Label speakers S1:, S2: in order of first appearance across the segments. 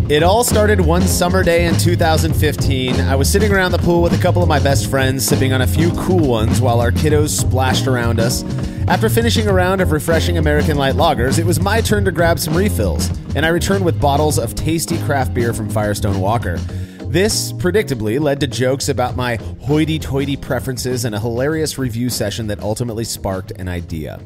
S1: It all started one summer day in 2015. I was sitting around the pool with a couple of my best friends, sipping on a few cool ones while our kiddos splashed around us. After finishing a round of refreshing American light lagers, it was my turn to grab some refills, and I returned with bottles of tasty craft beer from Firestone Walker. This, predictably, led to jokes about my hoity-toity preferences and a hilarious review session that ultimately sparked an idea.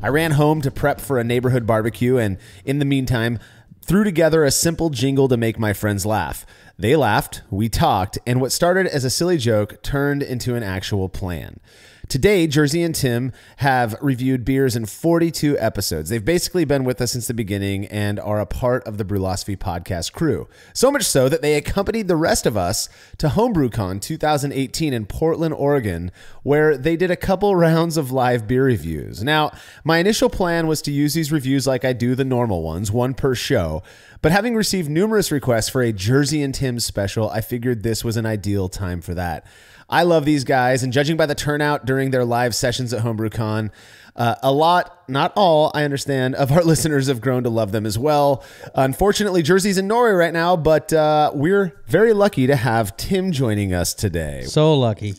S1: I ran home to prep for a neighborhood barbecue, and in the meantime, threw together a simple jingle to make my friends laugh. They laughed, we talked, and what started as a silly joke turned into an actual plan. Today, Jersey and Tim have reviewed beers in 42 episodes. They've basically been with us since the beginning and are a part of the Brewlosophy podcast crew. So much so that they accompanied the rest of us to Homebrew Con 2018 in Portland, Oregon, where they did a couple rounds of live beer reviews. Now, my initial plan was to use these reviews like I do the normal ones, one per show. But having received numerous requests for a Jersey and Tim special, I figured this was an ideal time for that. I love these guys, and judging by the turnout during their live sessions at Homebrew Con, a lot, not all, I understand, of our listeners have grown to love them as well. Unfortunately, Jersey's in Norway right now, but we're very lucky to have Tim joining us today.
S2: So lucky.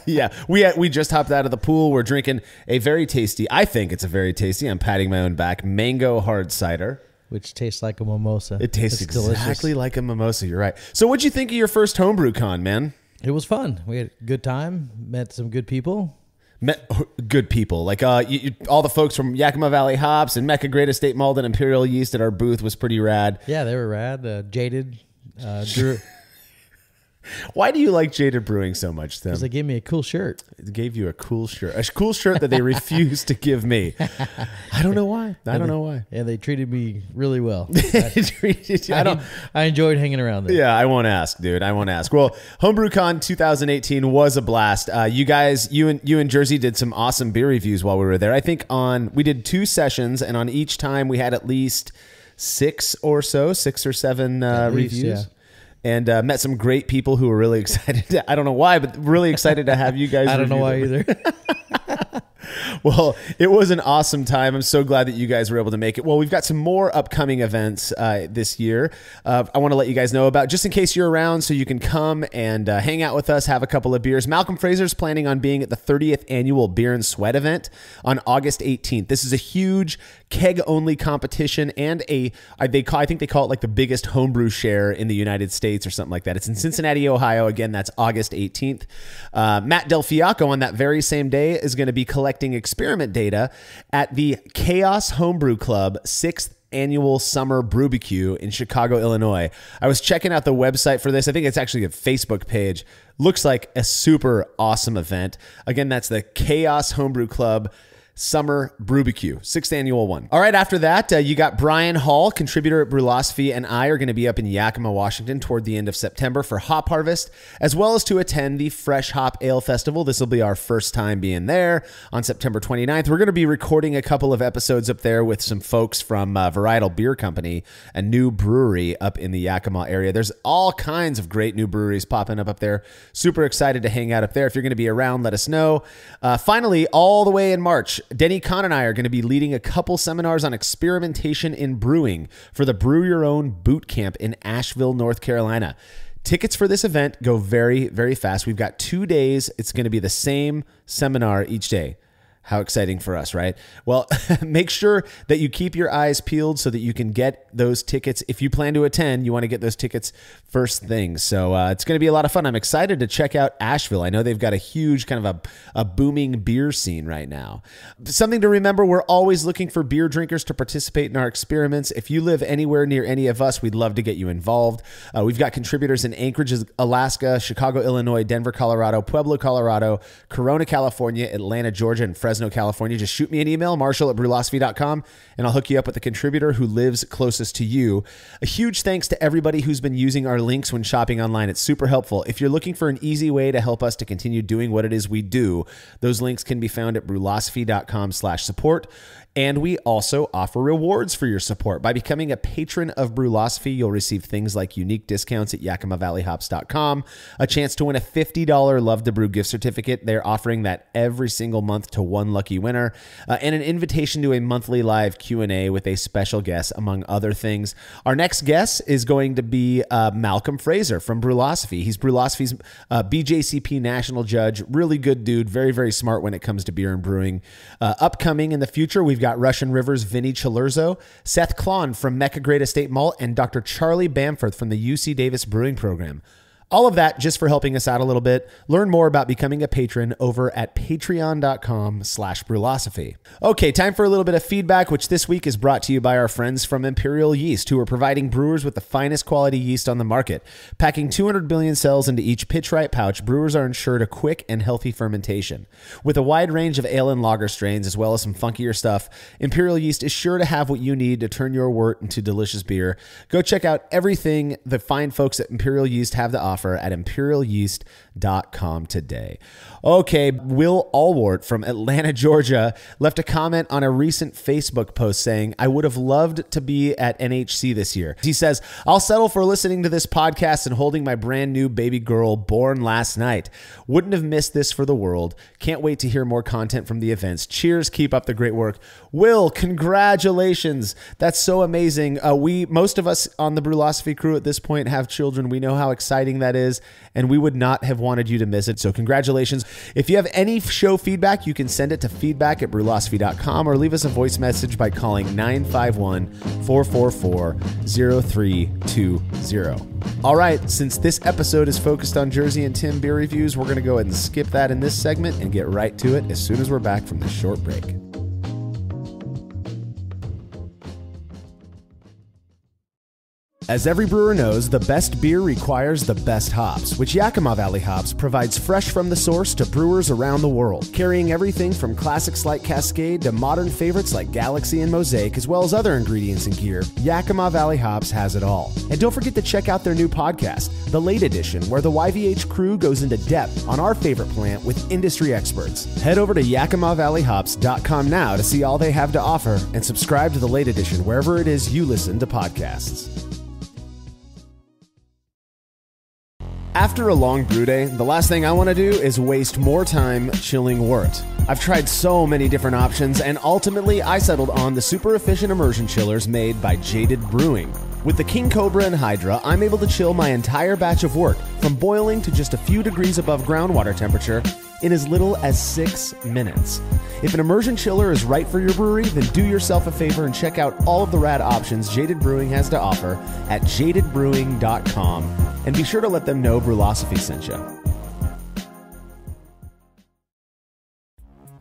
S1: Yeah, we just hopped out of the pool. We're drinking a very tasty, I think it's a very tasty, I'm patting my own back, mango hard cider.
S2: Which tastes like a mimosa.
S1: It tastes exactly like a mimosa, you're right. So what'd you think of your first Homebrew Con, man?
S2: It was fun. We had a good time. Met some good people.
S1: Met good people. Like all the folks from Yakima Valley Hops and Mecca Great Estate Malt and Imperial Yeast at our booth was pretty rad.
S2: Yeah, they were rad. Jaded. Drew.
S1: Why do you like Jaded Brewing so much, Tim?
S2: Because they gave me a cool shirt.
S1: It gave you a cool shirt. A cool shirt that they refused to give me. I don't know why. I don't know why.
S2: Yeah, they treated me really well.
S1: I
S2: enjoyed hanging around there.
S1: Yeah, I won't ask, dude. I won't ask. Well, Homebrew Con 2018 was a blast. You guys, you and Jersey did some awesome beer reviews while we were there. I think we did 2 sessions, and on each time we had at least 6 or 7 reviews. Yeah. And met some great people who were really excited. I don't know why, but really excited to have you guys.
S2: I don't know why either.
S1: Well, it was an awesome time. I'm so glad that you guys were able to make it. Well, we've got some more upcoming events this year. I want to let you guys know about, just in case you're around, so you can come and hang out with us, have a couple of beers. Malcolm Fraser's planning on being at the 30th annual Beer and Sweat event on August 18th. This is a huge keg-only competition and I think they call it like the biggest homebrew share in the United States or something like that. It's in Cincinnati, Ohio. Again, that's August 18th. Matt Del Fiacco on that very same day is going to be collecting experiment data at the Chaos Homebrew Club 6th annual summer brewbecue in Chicago, Illinois. I was checking out the website for this. I think it's actually a Facebook page. Looks like a super awesome event. Again, that's the Chaos Homebrew Club Summer Brewbecue, 6th annual one. All right, after that, you got Brian Hall, contributor at Brewlosophy, and I are going to be up in Yakima, Washington toward the end of September for Hop Harvest, as well as to attend the Fresh Hop Ale Festival. This will be our first time being there on September 29th. We're going to be recording a couple of episodes up there with some folks from Varietal Beer Company, a new brewery up in the Yakima area. There's all kinds of great new breweries popping up there. Super excited to hang out up there. If you're going to be around, let us know. Finally, all the way in March, Denny Kahn and I are going to be leading a couple seminars on experimentation in brewing for the Brew Your Own Boot Camp in Asheville, North Carolina. Tickets for this event go very, very fast. We've got 2 days. It's going to be the same seminar each day. How exciting for us, right? Well, make sure that you keep your eyes peeled so that you can get those tickets. If you plan to attend, you want to get those tickets first thing. So it's going to be a lot of fun. I'm excited to check out Asheville. I know they've got a huge kind of a booming beer scene right now. Something to remember, we're always looking for beer drinkers to participate in our experiments. If you live anywhere near any of us, we'd love to get you involved. We've got contributors in Anchorage, Alaska, Chicago, Illinois, Denver, Colorado, Pueblo, Colorado, Corona, California, Atlanta, Georgia, and Fresno, California. Just shoot me an email, marshall@brewlosophy.com, and I'll hook you up with the contributor who lives closest to you. A huge thanks to everybody who's been using our links when shopping online. It's super helpful. If you're looking for an easy way to help us to continue doing what it is we do, those links can be found at brewlosophy.com/support. And we also offer rewards for your support. By becoming a patron of Brewlosophy, you'll receive things like unique discounts at YakimaValleyHops.com, a chance to win a $50 Love to Brew gift certificate. They're offering that every single month to one one lucky winner, and an invitation to a monthly live Q&A with a special guest, among other things. Our next guest is going to be Malcolm Fraser from Brewlosophy. He's Brewlosophy's BJCP national judge. Really good dude. Very, very smart when it comes to beer and brewing. Upcoming in the future, we've got Russian River's Vinny Chilurzo, Seth Klon from Mecca Great Estate Malt, and Dr. Charlie Bamforth from the UC Davis Brewing Program. All of that just for helping us out a little bit. Learn more about becoming a patron over at patreon.com/Brewlosophy. Okay, time for a little bit of feedback, which this week is brought to you by our friends from Imperial Yeast, who are providing brewers with the finest quality yeast on the market. Packing 200 billion cells into each pitch-right pouch, brewers are ensured a quick and healthy fermentation. With a wide range of ale and lager strains, as well as some funkier stuff, Imperial Yeast is sure to have what you need to turn your wort into delicious beer. Go check out everything the fine folks at Imperial Yeast have to offer at imperialyeast.com today. Okay, Will Allwart from Atlanta, Georgia, left a comment on a recent Facebook post saying, "I would have loved to be at NHC this year." He says, "I'll settle for listening to this podcast and holding my brand new baby girl born last night. Wouldn't have missed this for the world. Can't wait to hear more content from the events. Cheers, keep up the great work." Will, congratulations. That's so amazing. Most of us on the Brewlosophy crew at this point have children. We know how exciting that is, and we would not have wanted you to miss it. So congratulations. If you have any show feedback, you can send it to feedback@brewlosophy.com or leave us a voice message by calling 951-444-0320. All right, since this episode is focused on Jersey and Tim beer reviews, we're going to go ahead and skip that in this segment and get right to it as soon as we're back from this short break. As every brewer knows, the best beer requires the best hops, which Yakima Valley Hops provides fresh from the source to brewers around the world, carrying everything from classics like Cascade to modern favorites like Galaxy and Mosaic, as well as other ingredients and gear. Yakima Valley Hops has it all. And don't forget to check out their new podcast, The Late Edition, where the YVH crew goes into depth on our favorite plant with industry experts. Head over to YakimaValleyHops.com now to see all they have to offer and subscribe to The Late Edition wherever it is you listen to podcasts. After a long brew day, the last thing I want to do is waste more time chilling wort. I've tried so many different options, and ultimately I settled on the super efficient immersion chillers made by Jaded Brewing. With the King Cobra and Hydra, I'm able to chill my entire batch of wort from boiling to just a few degrees above groundwater temperature in as little as 6 minutes. If an immersion chiller is right for your brewery, then do yourself a favor and check out all of the rad options Jaded Brewing has to offer at jadedbrewing.com. And be sure to let them know Brewlosophy sent you.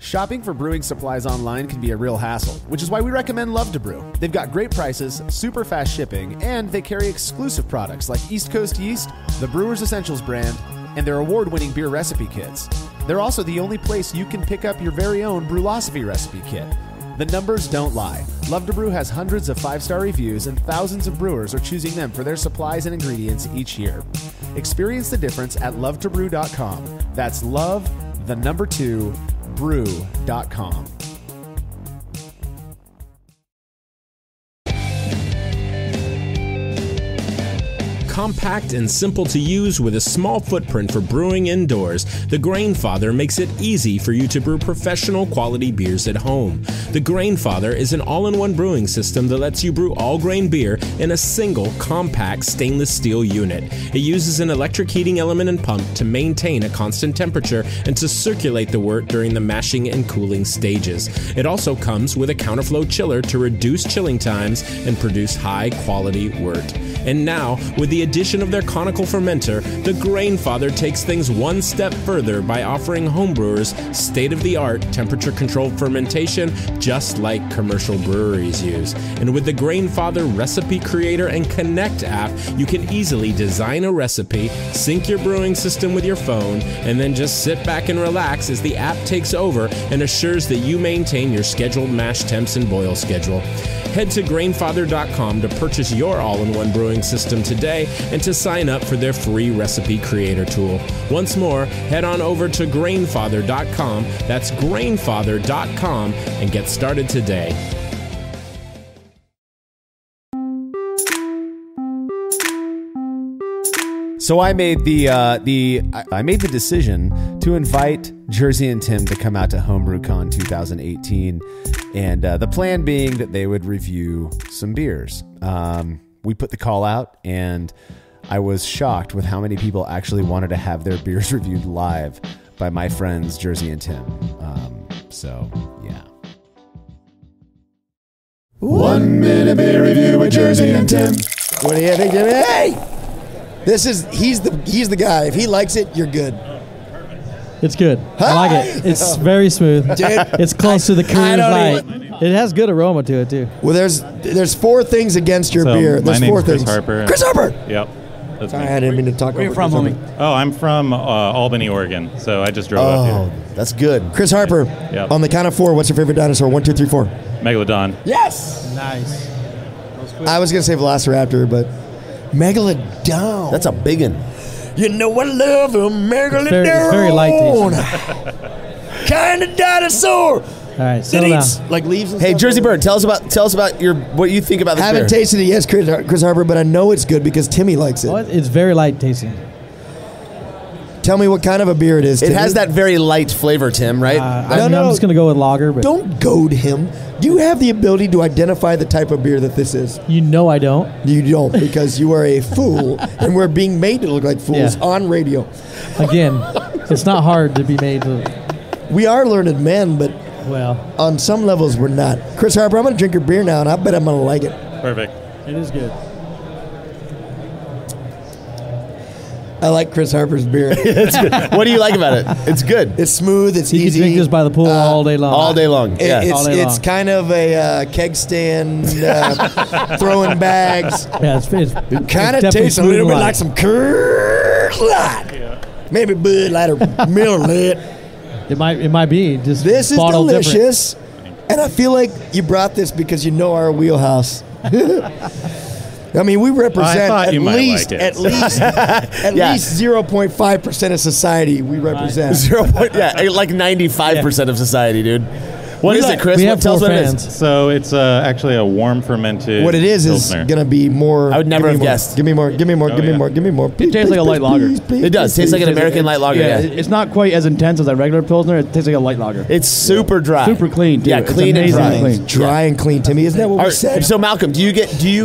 S1: Shopping for brewing supplies online can be a real hassle, which is why we recommend Love to Brew. They've got great prices, super fast shipping, and they carry exclusive products like East Coast Yeast, the Brewers Essentials brand, and their award-winning beer recipe kits. They're also the only place you can pick up your very own Brewlosophy recipe kit. The numbers don't lie. Love to Brew has hundreds of 5-star reviews, and thousands of brewers are choosing them for their supplies and ingredients each year. Experience the difference at lovetobrew.com. That's love, the number 2, brew.com.
S3: Compact and simple to use with a small footprint for brewing indoors, the Grainfather makes it easy for you to brew professional quality beers at home. The Grainfather is an all-in-one brewing system that lets you brew all grain beer in a single compact stainless steel unit. It uses an electric heating element and pump to maintain a constant temperature and to circulate the wort during the mashing and cooling stages. It also comes with a counterflow chiller to reduce chilling times and produce high-quality wort. And now, with the addition of their conical fermenter, the Grainfather takes things one step further by offering homebrewers state-of-the-art temperature-controlled fermentation just like commercial breweries use. And with the Grainfather Recipe Creator and Connect app, you can easily design a recipe, sync your brewing system with your phone, and then just sit back and relax as the app takes over and assures that you maintain your scheduled mash temps and boil schedule. Head to Grainfather.com to purchase your all-in-one brewing system today and to sign up for their free recipe creator tool. Once more, head on over to Grainfather.com, that's Grainfather.com, and get started today.
S1: So I made I made the decision to invite Jersey and Tim to come out to Homebrew Con 2018, and the plan being that they would review some beers. We put the call out, and I was shocked with how many people actually wanted to have their beers reviewed live by my friends Jersey and Tim. So yeah.
S4: 1 minute beer review with Jersey and Tim.
S5: What do you think, Jimmy? Hey! He's the guy. If he likes it, you're good.
S2: It's good. I like it. It's very smooth.
S5: Dude,
S2: it's close to the Coors Light.
S5: even-
S2: It has good aroma to it too.
S5: Well, there's 4 things against your beer. There's
S6: my
S5: 4
S6: name's Chris
S5: things.
S6: Harper.
S5: Chris Harper!
S6: Yep. That's
S5: Sorry,
S6: me.
S5: I didn't mean to talk over
S7: Where you from,
S5: Chris
S7: homie?
S5: Harper.
S6: Oh, I'm from Albany, Oregon, so I just drove up
S1: Oh,
S6: here.
S1: that's good.
S5: Chris Harper,
S6: Yep.
S5: on the count of 4, what's your favorite dinosaur? 1, 2, 3, 4.
S6: Megalodon.
S5: Yes!
S2: Nice.
S5: I was going to say Velociraptor, but Megalodon.
S1: That's a big one.
S5: You know I love a Megalodon.
S2: It's very light tasting.
S5: Kind of dinosaur.
S2: All right,
S5: That
S2: settle down.
S5: eats like leaves and
S1: Hey,
S5: stuff.
S1: Jersey Bird, tell us about what you think about this
S5: Haven't
S1: beer.
S5: tasted it yet, Chris Harper, but I know it's good because Timmy likes it.
S2: Oh, it's very light tasting.
S5: Tell me what kind of a beer it is.
S1: It
S5: Timmy.
S1: has that very light flavor, Tim, right?
S2: I'm
S5: no.
S2: just going to go with lager, but
S5: Don't goad him. Do you have the ability to identify the type of beer that this is?
S2: you know I don't.
S5: You don't, because you are a fool, and we're being made to look like fools
S2: Yeah.
S5: on radio.
S2: Again, it's not hard to be made to,
S5: We are learned men, but
S2: well,
S5: on some levels we're not. Chris Harper, I'm going to drink your beer now, and I bet I'm going to like it.
S6: Perfect.
S2: it is good.
S5: I like Chris Harper's beer.
S1: What do you like about it? It's good.
S5: It's smooth. It's
S2: You
S5: easy.
S2: can drink this by the pool all day long.
S1: All day long.
S5: It-
S1: Yeah.
S2: all day
S5: it's
S2: long.
S5: kind of a keg stand, throwing bags.
S2: Yeah, it's
S5: Kind of
S2: definitely
S5: tastes a
S2: smooth
S5: little
S2: and
S5: bit
S2: light.
S5: like some Coors Light. Maybe Bud Light or Miller Lite.
S2: It might be just
S5: This is
S2: bottled different.
S5: delicious, and I feel like you brought this because you know our wheelhouse. I mean, we represent
S6: thought
S5: at
S6: you might
S5: least
S6: like it.
S5: at least
S1: Yeah.
S5: 0.5% of society. We represent.
S1: 0. Like 95% of society, dude. What is it, Chris?
S2: We have
S1: Tell us
S2: 4
S1: what it
S2: fans.
S1: is.
S6: So it's actually a warm fermented.
S5: What it is
S6: Pilsner.
S5: gonna be more.
S1: I would never
S5: give me
S1: have
S5: more,
S1: guessed.
S5: Give me more. Give me more.
S6: Oh,
S5: give me
S6: yeah.
S5: more. Give me more. Please,
S7: tastes like a light lager.
S1: It does. Tastes like an American light lager. Yeah.
S7: It's not quite as intense as a regular Pilsner. It tastes like a light lager.
S1: It's super dry.
S7: Super clean, too.
S1: Yeah,
S7: It's
S1: clean and
S7: amazingly
S1: dry.
S7: clean.
S5: Dry and clean, Timmy. Isn't that what we said?
S1: So Malcolm, do you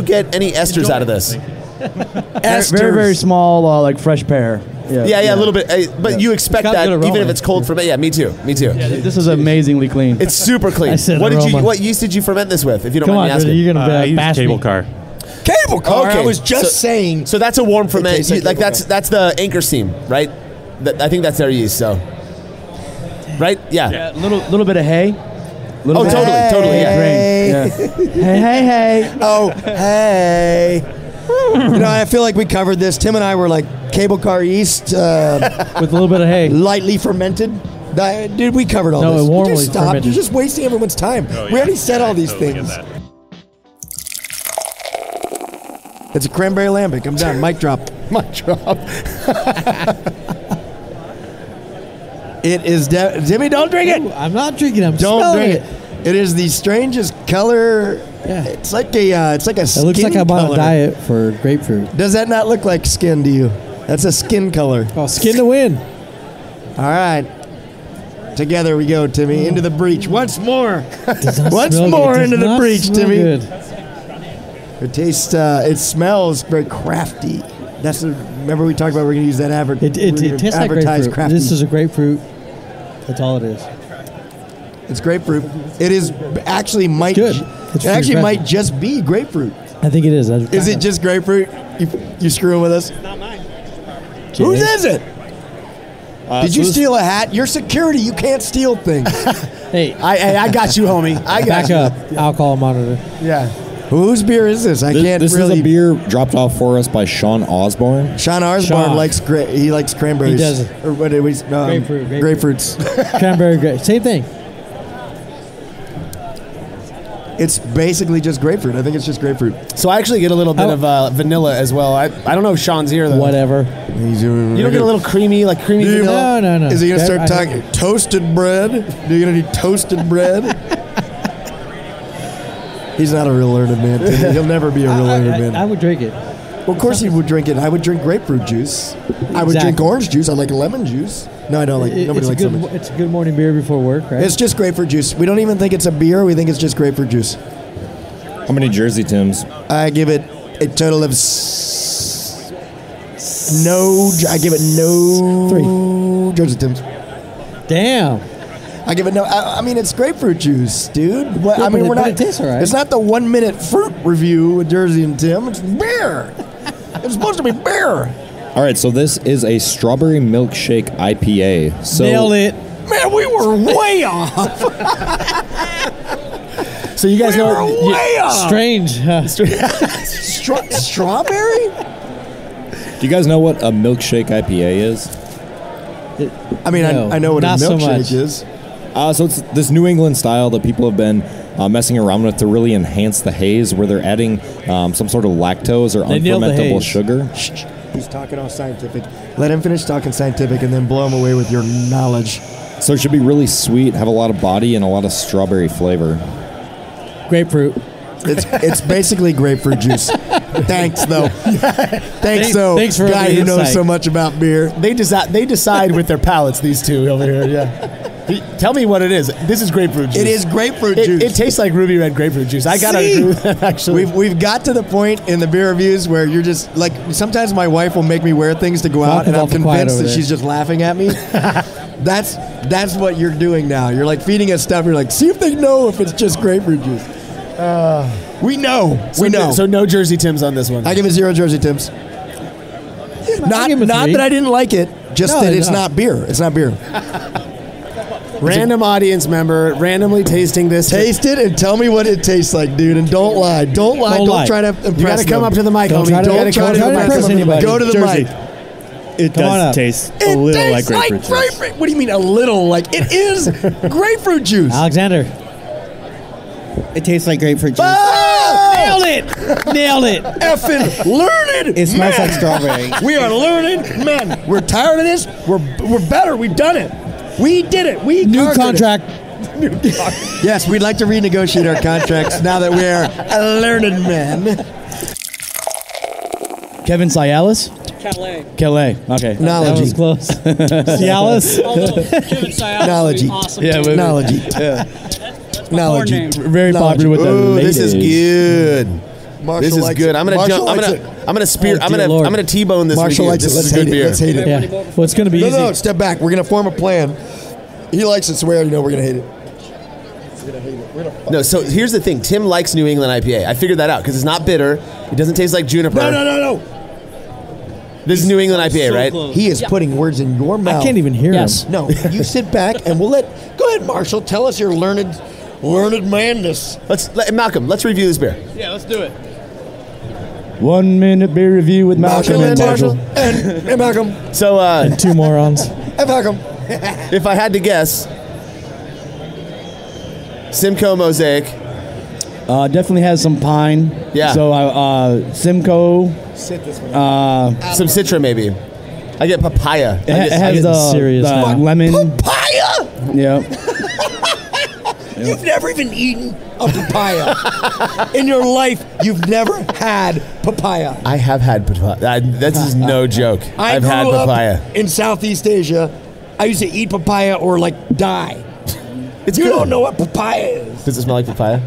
S1: get any esters out of this?
S7: Very, very small, like fresh pear.
S1: Yeah, a little bit. But you expect
S2: Got
S1: that
S2: good
S1: even
S2: aroma.
S1: if it's cold ferment. Yeah, me too. Me too.
S7: This is amazingly clean.
S1: It's super clean.
S2: I said
S1: What
S2: aroma.
S1: what yeast did you ferment this with? If you don't
S2: Come
S1: mind
S2: on,
S1: me asking.
S2: you're going
S6: I
S2: to
S6: use
S2: bash
S6: cable
S2: me.
S6: car.
S5: Cable car.
S1: Okay,
S5: I was just saying.
S1: So that's a warm ferment.
S5: tastes like cable
S1: That's the Anchor Steam, right? I think that's their yeast. So, right? Yeah.
S7: Little bit of hay.
S1: Oh,
S7: bit
S1: totally. Yeah.
S5: Hey.
S7: Hey.
S5: Oh, hey. You know, I feel like we covered this. Tim and I were like cable car yeast,
S2: With a little bit of hay.
S5: lightly fermented. Dude, we covered all
S2: No,
S5: this.
S2: it warmly
S5: Would you stop?
S2: fermented.
S5: You're just wasting everyone's time. We already said all these
S6: Totally get
S5: things.
S6: that.
S5: It's a cranberry lambic. I'm done. Mic drop.
S1: Mic drop.
S5: It is. Jimmy, don't drink it.
S2: I'm not drinking. I'm
S5: Don't
S2: smelling
S5: drink it. It is the strangest color.
S2: Yeah.
S5: It's like a skin
S2: It looks like I'm on
S5: color.
S2: a diet for grapefruit.
S5: Does that not look like skin to you? That's a skin color.
S2: Oh, skin to win.
S5: All right. Together we go, Timmy, into the breach once more. Once
S2: Smell
S5: more
S2: good. It does
S5: into the
S2: not
S5: breach,
S2: smell
S5: Timmy.
S2: good.
S5: It tastes. It smells very crafty. That's remember we talked about we're going to use that
S2: It tastes like grapefruit.
S5: crafty.
S2: This is a grapefruit. That's all it is.
S5: It's grapefruit. It is actually might.
S2: good. It's
S5: It actually
S2: refreshing.
S5: might just be grapefruit.
S2: I think it is.
S5: Is it just grapefruit? You screwing with us? Whose is it? Did you steal a hat? You're security. You can't steal things.
S2: Hey,
S1: I got you, homie. I got
S2: back
S1: you.
S2: up. Alcohol monitor.
S1: Yeah.
S5: Whose beer is this? I can't
S8: This
S5: really.
S8: is a beer dropped off for us by Sean Osborne.
S5: Sean Osborne
S2: Sean.
S5: likes he likes cranberries.
S2: He does.
S5: Or what it was,
S2: Grapefruit.
S5: Grapefruits.
S2: Cranberry grape. Same thing.
S5: It's basically just grapefruit. I think it's just grapefruit.
S1: So I actually get a little bit of vanilla as well. I don't know if Sean's here though.
S2: Whatever.
S1: You don't get a little creamy vanilla.
S2: No.
S5: Is he gonna start
S2: I-
S5: talking toasted bread? Do you gonna do toasted bread? He's not a real learned man. Timmy. He'll never be a real learned
S2: I
S5: man.
S2: would drink it.
S5: Well, of course he would drink it. I would drink grapefruit juice. I would drink orange juice. I like lemon juice. No, I don't like. Nobody likes lemon.
S7: It's a good morning beer before work, right?
S5: It's just grapefruit juice. We don't even think it's a beer. We think it's just grapefruit juice.
S8: How many Jersey Tims?
S5: I give it a total of no. I give it no
S7: 3
S5: Jersey Tims.
S7: Damn.
S5: I give it no. I mean, it's grapefruit juice, dude. What,
S7: Yeah,
S5: I mean,
S7: but
S5: we're not.
S7: it tastes all right.
S5: It's not the 1 minute fruit review with Jersey and Tim. It's beer. It's supposed to be beer.
S8: All right, so this is a strawberry milkshake IPA. So
S7: Nailed it.
S5: Man, we were way off.
S1: So you guys know
S5: Way off.
S7: Strange.
S5: Strawberry?
S8: Do you guys know what a milkshake IPA is?
S5: I mean,
S7: No,
S5: I know what a
S7: not so much.
S5: milkshake is.
S8: So it's this New England style that people have been messing around with to really enhance the haze, where they're adding some sort of lactose or
S7: They nailed the
S8: unfermentable
S7: haze.
S8: sugar.
S5: He's talking all scientific. Let him finish talking scientific and then blow him away with your knowledge.
S8: So it should be really sweet, have a lot of body, and a lot of strawberry flavor.
S7: Grapefruit.
S5: It's basically grapefruit juice. Thanks, though. Thanks for guy
S7: the
S5: who knows
S7: insight.
S5: so much about beer.
S1: they decide with their palates. These two over here. Yeah. Tell me what it is. This is grapefruit juice.
S5: It is grapefruit juice.
S1: It tastes like ruby red grapefruit juice. I gotta agree with that. Actually,
S5: We've got to the point in the beer reviews where you're just like, sometimes my wife will make me wear things to go out, and I'm
S7: awful quiet
S5: convinced
S7: over
S5: that
S7: there.
S5: she's just laughing at me. That's what you're doing now. You're like feeding us stuff. You're like, see if they know if it's just grapefruit juice. We know. We know.
S1: So no Jersey Tims on this one.
S5: I give it 0 Jersey Tims. Not
S7: give it 3.
S5: that I didn't like it, just
S7: No,
S5: that it's
S7: no.
S5: not beer. It's not beer.
S1: Random audience member randomly tasting this.
S5: Taste it and tell me what it tastes like, dude. And don't lie. Don't lie.
S7: Don't
S5: Don't
S7: lie.
S5: try to impress
S1: You gotta come
S5: them.
S1: up to the mic,
S7: Don't
S1: homie.
S7: try to-
S1: You gotta
S5: Don't
S1: come
S5: try
S1: up
S5: to
S1: to the
S5: impress
S1: mic.
S5: anybody. Go to the
S9: Jersey.
S5: mic.
S9: It
S7: Come on
S9: does
S7: up.
S9: taste
S5: It
S9: a little like
S5: tastes
S9: grapefruit juice.
S5: grapefruit. What do you mean a little? Like it is grapefruit juice.
S7: Alexander.
S9: It tastes like grapefruit juice.
S7: Nailed it. Nailed it.
S5: Effing learned.
S9: It smells
S5: men.
S9: like strawberry.
S5: We are learned men. We're tired of this. We're better. We've done it. We did it. We
S7: New
S5: conquered
S7: contract.
S5: it. Yes, we'd like to renegotiate our contracts now that we're learned men.
S7: Kevin Cialis. Calais. Okay.
S5: Knowledge.
S7: That was close. Cialis.
S5: Knowledge.
S10: Awesome.
S7: Yeah,
S10: too.
S5: Knowledge.
S10: Porn name.
S7: Very popular with the
S1: Ooh,
S7: ladies.
S1: this is good.
S5: Marshall
S1: This is
S5: likes
S1: good.
S5: it.
S1: I'm gonna
S5: Marshall
S1: jump. I'm
S5: likes
S1: gonna. I'm gonna spear.
S7: Oh,
S1: I'm
S7: dear
S1: gonna.
S7: Lord.
S1: I'm gonna T-bone this.
S5: Marshall
S1: review.
S5: likes
S1: This
S5: it.
S1: is
S5: Let's
S1: good
S5: hate it.
S1: beer.
S5: Let's hate it.
S7: Yeah. Well, it's going to be easy.
S5: No, step back. We're gonna form a plan. He likes it, so we already know we're gonna hate it.
S1: No, so here's the thing. Tim likes New England IPA. I figured that out because it's not bitter. It doesn't taste like juniper.
S5: No.
S1: This is New England IPA, right?
S5: He is putting words in your mouth.
S7: I can't even hear
S10: Yes.
S7: him.
S5: No, you sit back and we'll let. Go ahead, Marshall. Tell us your learned madness.
S1: Malcolm, let's review this beer.
S10: Yeah, let's do it.
S7: 1 minute beer review with Malcolm and Marshall.
S5: And Malcolm.
S1: So,
S7: And 2 morons.
S5: And Malcolm.
S1: if I had to guess, Simcoe Mosaic.
S7: Definitely has some pine.
S1: Yeah.
S7: So Simcoe.
S1: Some Citra, maybe. I get papaya.
S7: It has the
S2: serious
S7: lemon.
S5: Papaya.
S7: Yeah.
S5: You've never even eaten a papaya in your life. You've never had papaya.
S1: I have had papaya. This is no joke. I've had
S5: grew up
S1: papaya.
S5: in Southeast Asia. I used to eat papaya or like die.
S1: It's
S5: You
S1: good.
S5: don't know what papaya is.
S1: Does it smell like papaya?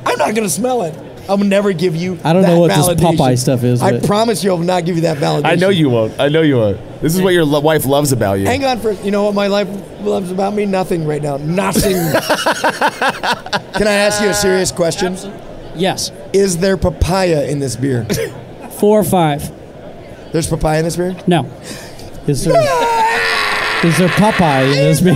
S5: I'm not going to smell it. I'll never give you
S7: I don't
S5: that
S7: know what this
S5: validation.
S7: Popeye stuff is,
S5: I
S7: but-
S5: promise you I will not give you that validation.
S1: I know you won't. I know you won't. This is what your wife loves about you.
S5: Hang on for, you know what my life loves about me? Nothing right now. Nothing. Can I ask you a serious question?
S10: Yes.
S5: Is there papaya in this beer?
S10: 4 or 5.
S5: There's papaya in this beer?
S10: No.
S7: Is there Popeye in this beer?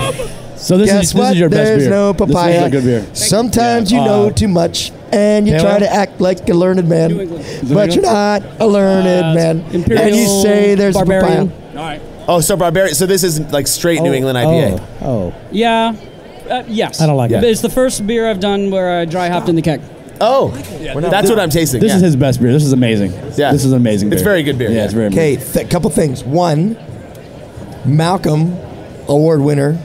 S7: So this
S5: Guess
S7: is
S5: what?
S7: your best
S5: There's
S7: beer.
S5: no papaya.
S7: This is a good beer.
S5: Sometimes you know too much and you
S7: Pale
S5: try
S7: ale?
S5: to act like a learned man,
S10: New England.
S5: but you're not a learned man.
S10: Imperial.
S5: And you say there's
S10: Barbarian.
S5: papaya.
S10: All right.
S1: Oh, so barbarian. So this is like straight New England IPA.
S7: Oh.
S10: Yeah. Yes.
S7: I don't like
S1: it.
S10: It's the first beer I've done where I dry hopped in the keg.
S1: Oh, that's what I'm tasting.
S7: This
S1: yeah.
S7: is his best beer. This is amazing.
S1: Yeah.
S7: This is an amazing beer.
S1: It's very good beer,
S7: Yeah,
S1: yeah.
S7: it's very
S5: Okay, couple things. One, Malcolm, award winner.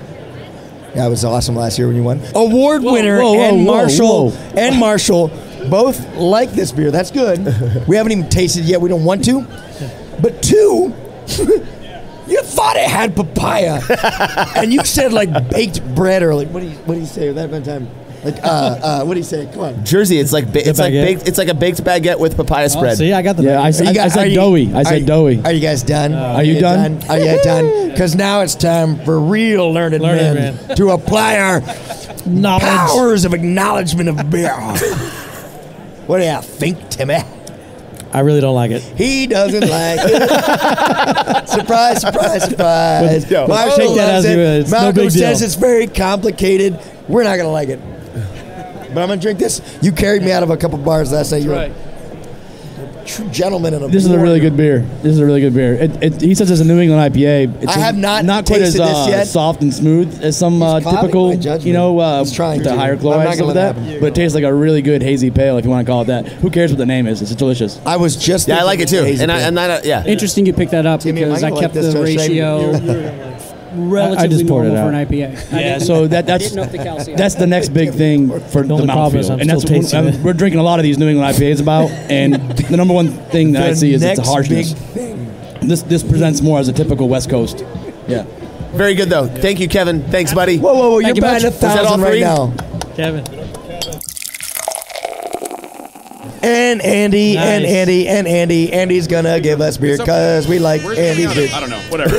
S5: That was awesome last year when you won. Award winner
S7: whoa,
S5: and
S7: whoa,
S5: Marshall
S7: whoa.
S5: and Marshall both like this beer. That's good. We haven't even tasted it yet. We don't want to. But 2, you thought it had papaya, and you said like baked bread or like what do you say that one time? Like what do you say? Come on,
S1: Jersey. It's like baked. It's like a baked baguette with papaya spread.
S2: See, I got the.
S7: Yeah, I said doughy. I said doughy.
S5: Are you guys done?
S7: Are you done?
S5: Are you done? Because now it's time for real learned men to apply our
S2: knowledge,
S5: powers of acknowledgement of beer. What do you think, Timmy?
S2: I really don't like it.
S5: He doesn't like it. Surprise, surprise, surprise. Marshall
S2: Shake that
S5: loves
S2: as
S5: it.
S2: you would. It's no
S5: Malcolm
S2: big deal.
S5: says it's very complicated. We're not going to like it. But I'm going to drink this. You carried me out of a couple bars last night. You're a true gentleman. And
S7: This is a really good beer. He says it's a New England IPA. It's
S5: I have not
S7: quite as
S5: tasted this yet.
S7: soft and smooth as some typical,
S5: He's trying
S7: with the
S5: to.
S7: higher
S5: I'm
S7: chloride
S5: not
S7: stuff
S5: gonna
S7: like
S5: let
S7: that.
S5: it happen.
S7: But it tastes like a really good hazy pale, if you want to call it that. Who cares what the name is? It's delicious.
S5: I was just
S1: Yeah, I like it too.
S5: hazy
S1: And
S5: pale.
S1: yeah.
S10: Interesting you picked that up
S5: Timmy, am I
S10: because I
S5: gonna
S10: kept
S5: like this,
S10: the
S5: Josh?
S10: ratio relatively
S7: just poured it
S10: normal for
S7: out.
S10: an IPA.
S7: Yeah, so that's
S10: didn't know if the calcium.
S7: that's the next big thing for the
S2: only problem is
S7: mouthfeel.
S2: I'm
S7: And that's
S2: still tasting it.
S7: we're drinking a lot of these New England IPAs about, and the number one thing that I see is it's a
S5: next
S7: harshness.
S5: big thing.
S7: This presents more as a typical West Coast. Yeah.
S1: Very good though. Thank you, Kevin. Thanks, buddy.
S5: Whoa, you're
S10: Thank you
S5: batting
S10: much.
S1: Was that all
S5: 1,000 right
S1: three?
S5: now.
S2: Kevin.
S5: And Andy,
S2: Nice.
S5: and Andy, and Andy. Andy's gonna give us beer because we like Andy's beer.
S11: I don't know. Whatever.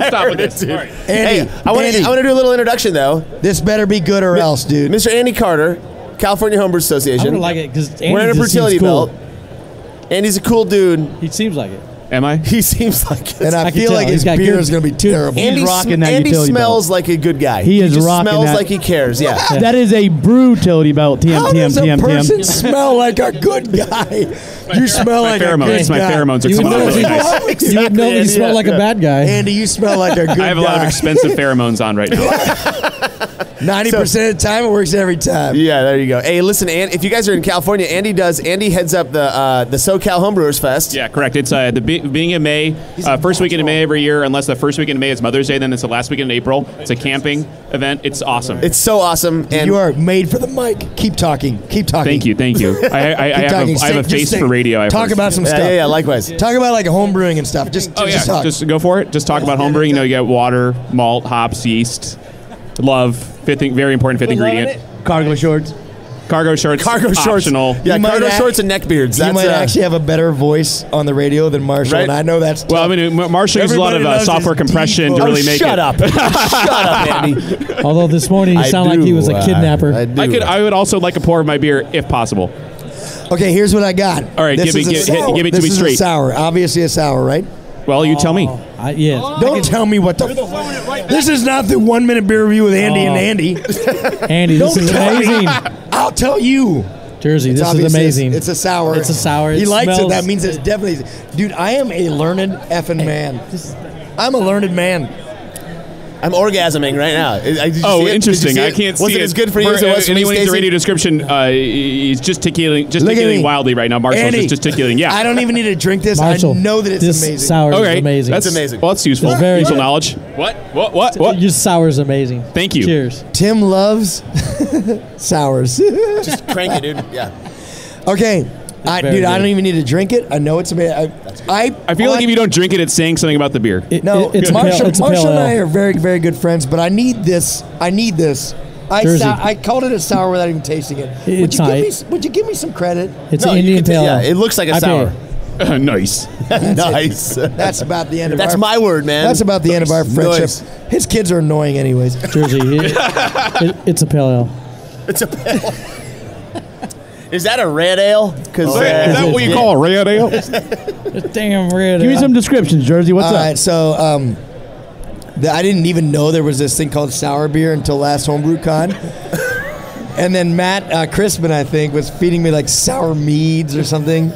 S11: Stop with this. All right.
S5: Andy,
S1: Hey, I want
S5: Andy,
S1: to do a little introduction though.
S5: this better be good or else, dude.
S1: Mr. Andy Carter, California Homebrew
S2: I
S1: Association.
S2: would like it because
S1: Wearing a fertility belt. Andy's a cool dude.
S2: He seems like it.
S11: Am I?
S1: He seems like it.
S5: And I
S2: can
S5: feel
S2: tell.
S5: like
S2: He's
S5: his
S2: got
S5: beer
S2: good-
S5: is gonna be terrible.
S1: Andy,
S7: rocking that
S1: Andy
S7: utility
S1: smells
S7: belt.
S1: like a good guy.
S7: He is
S1: just
S7: rocking
S1: smells
S7: that.
S1: like he cares. Yeah.
S7: That is a brew-tility belt.
S5: How does a person
S7: TM.
S5: smell like a good guy? You smell like a good
S11: Pheromones. My
S5: guy.
S11: pheromones are
S2: You
S11: coming
S2: would
S11: out
S2: know
S11: really
S2: if
S11: nice.
S2: you would know if you smell like a bad guy.
S5: Andy, you smell like a good guy.
S11: I have a lot of expensive pheromones on right now.
S5: 90% of the time, it works every time.
S1: Yeah, there you go. Hey, listen, if you guys are in California, Andy heads up the SoCal Homebrewers Fest.
S11: Yeah, correct. It's the beginning of May, first weekend of May every year, unless the first weekend of May is Mother's Day, then it's the last weekend in April. It's a camping event. It's awesome.
S1: It's so awesome. And
S5: You are made for the mic. Keep talking. Keep talking.
S11: Thank you. I have a face for radio.
S5: Talk about some stuff.
S1: yeah, likewise.
S5: Talk about like home brewing and stuff. Just talk.
S11: Just go for it. Just talk about homebrewing. You get water, malt, hops, yeast, love, very important fifth ingredient.
S7: Cargo shorts.
S11: Cargo shorts. Optional.
S1: Yeah,
S5: You might
S1: cargo
S5: act-
S1: shorts and neck beards.
S5: You
S1: That's
S5: might actually have a better voice on the radio than Marshall,
S1: Right.
S5: and I know that's tough.
S11: Well, I mean, Marshall uses a lot of
S5: Everybody loves
S11: software
S5: his
S11: compression
S5: deep
S11: to
S5: voice.
S11: really make
S1: shut
S11: it.
S1: up. Shut up, Andy.
S2: Although this morning he sounded like he was a kidnapper.
S11: I would also like a pour of my beer if possible.
S5: Okay, here's what I got.
S11: All right,
S5: This
S11: give
S5: is
S11: it
S5: a
S11: to me
S5: This is
S11: straight.
S5: a sour. Obviously a sour, right?
S11: Well, you tell me.
S2: Yes.
S5: Don't tell me what the. This is not the 1 minute beer review with Andy and Andy.
S2: Andy, this
S5: Don't
S2: is
S5: tell me.
S2: amazing.
S5: I'll tell you.
S2: Jersey,
S5: It's
S2: this is
S5: obviously-
S2: amazing.
S5: It's a sour.
S2: It's a sour.
S5: He
S2: It
S5: likes it.
S2: smells-
S5: That means it's definitely. Dude, I am a learned effing man. I'm a learned man.
S1: I'm orgasming right now. Did you see it?
S11: Interesting.
S1: Did you see
S11: I
S1: it?
S11: can't see
S1: Was it as good for you as it was for me,
S11: anyone in the
S1: Stacey?
S11: radio description, he's gesticulating
S5: Look at me.
S11: wildly right now. Marshall's
S5: Andy,
S11: just gesticulating. Yeah.
S5: I don't even need to drink this.
S2: Marshall,
S5: I know that it's
S2: this
S5: amazing.
S2: sour
S11: Okay.
S2: is amazing.
S11: That's
S1: amazing.
S11: Well, that's useful.
S2: It's very
S11: useful
S2: good.
S11: knowledge. What?
S2: Your sour is amazing.
S11: Thank you.
S2: Cheers.
S5: Tim loves sours.
S1: Just crank it, dude. Yeah.
S5: Okay. I
S2: very
S5: don't
S2: good.
S5: even need to drink it. I know it's amazing.
S11: I feel like if you don't drink it, it's saying something about the beer.
S5: No,
S2: it's a
S5: Marshall,
S2: pale, it's a
S5: Marshall
S2: pale
S5: and I
S2: ale.
S5: are very, very good friends, but I need this.
S2: Jersey.
S5: I called it a sour without even tasting it.
S2: It's not.
S5: Would you give me some credit?
S2: It's
S1: No,
S2: an
S1: you
S2: Indian
S1: can-
S2: pale
S1: yeah,
S2: ale.
S1: it looks like a
S2: IPA.
S1: sour.
S11: Nice.
S1: Nice.
S5: That's about the end of
S1: That's
S5: our.
S1: my word, man.
S5: That's about the end of our friendship.
S1: Nice.
S5: His kids are annoying, anyways.
S2: Jersey. It's a pale ale.
S1: It's a pale. Is that a red ale? Because
S11: Is that what you call a red ale?
S2: Damn red.
S7: Give me some descriptions, Jersey. What's
S5: All
S7: up?
S5: right, so I didn't even know there was this thing called sour beer until last Homebrew Con. And then Matt Crispin, I think, was feeding me like sour meads or something.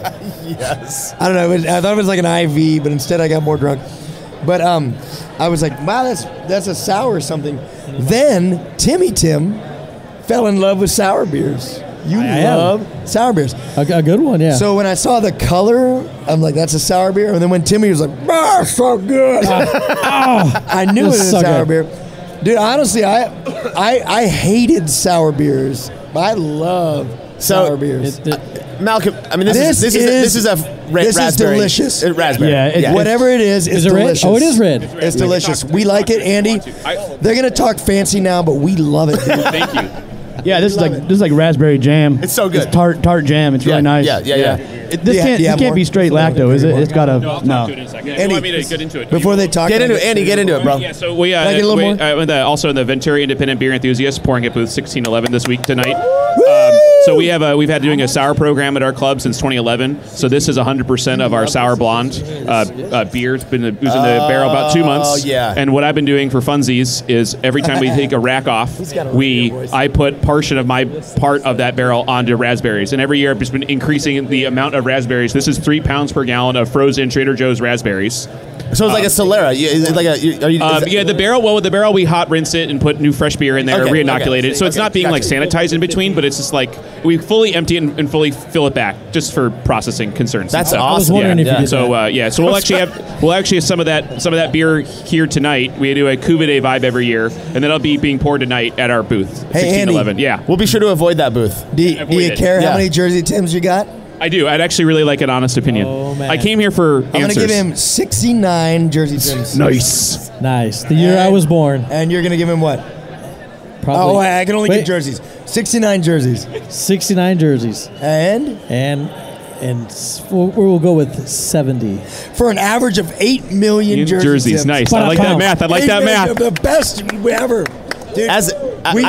S1: Yes.
S5: I don't know. I thought it was like an IV, but instead I got more drunk. But I was like, wow, that's a sour or something. Then Timmy Tim fell in love with sour beers. You love sour beers.
S2: A good one, yeah.
S5: So when I saw the color, I'm like, that's a sour beer. And then when Timmy was like, so good. I knew it was a
S2: so
S5: sour
S2: good.
S5: beer. Dude, honestly, I hated sour beers. But I love sour beers.
S1: Malcolm, I mean, this is a raspberry.
S5: Delicious.
S1: Raspberry.
S7: Yeah,
S5: whatever it is
S7: Is it
S5: delicious.
S7: red? Oh, it is red.
S5: It's delicious. We like it, Andy. They're gonna talk fancy now, but we love it. Dude.
S11: Thank you.
S12: Yeah, this is like raspberry jam.
S1: It's so good.
S12: It's tart jam. It's really nice.
S1: Yeah.
S12: This can't be straight lacto, is it? It's got a no.
S11: You want me to get into it?
S5: Before they talk,
S1: Get into it, Andy. Get into it, bro.
S11: Yeah, so we
S5: Can I get a little more?
S11: Also in the Venturi Independent Beer Enthusiasts pouring at booth 1611 this week tonight. So we've had doing a sour program at our club since 2011. So this is 100% of our sour blonde beer. It's been using the barrel about 2 months.
S1: Yeah.
S11: And what I've been doing for funsies is every time we take a rack off, I put portion of my part of that barrel onto raspberries. And every year I've just been increasing the amount of raspberries. This is 3 pounds per gallon of frozen Trader Joe's raspberries.
S1: So it's like a Solera. Is it like a?
S11: The barrel. Well, with the barrel, we hot rinse it and put new fresh beer in there, re-inoculate it. So it's not being like sanitized in between, but it's just like we fully empty it and fully fill it back just for processing concerns.
S1: That's
S11: awesome.
S1: I was wondering
S7: if you did
S11: So so we'll actually have some of that beer here tonight. We do a Cuvée vibe every year, and that'll be being poured tonight at our booth.
S5: Hey,
S11: 1611. Yeah,
S1: We'll be sure to avoid that booth.
S5: Do you care how many Jersey Tims you got?
S11: I do. I'd actually really like an honest opinion.
S7: Oh, man.
S11: I came here for
S5: I'm going to
S11: answers.
S5: give him 69 Jersey Tims.
S7: Nice. The year I was born.
S5: And you're going to give him what?
S7: Probably.
S5: Oh, I can only give jerseys. 69 jerseys.
S7: 69 jerseys.
S5: And
S7: we'll go with 70.
S5: For an average of 8 million jerseys. Tims.
S11: Nice. I like that math. I like that math.
S5: The best ever. Dude,
S1: I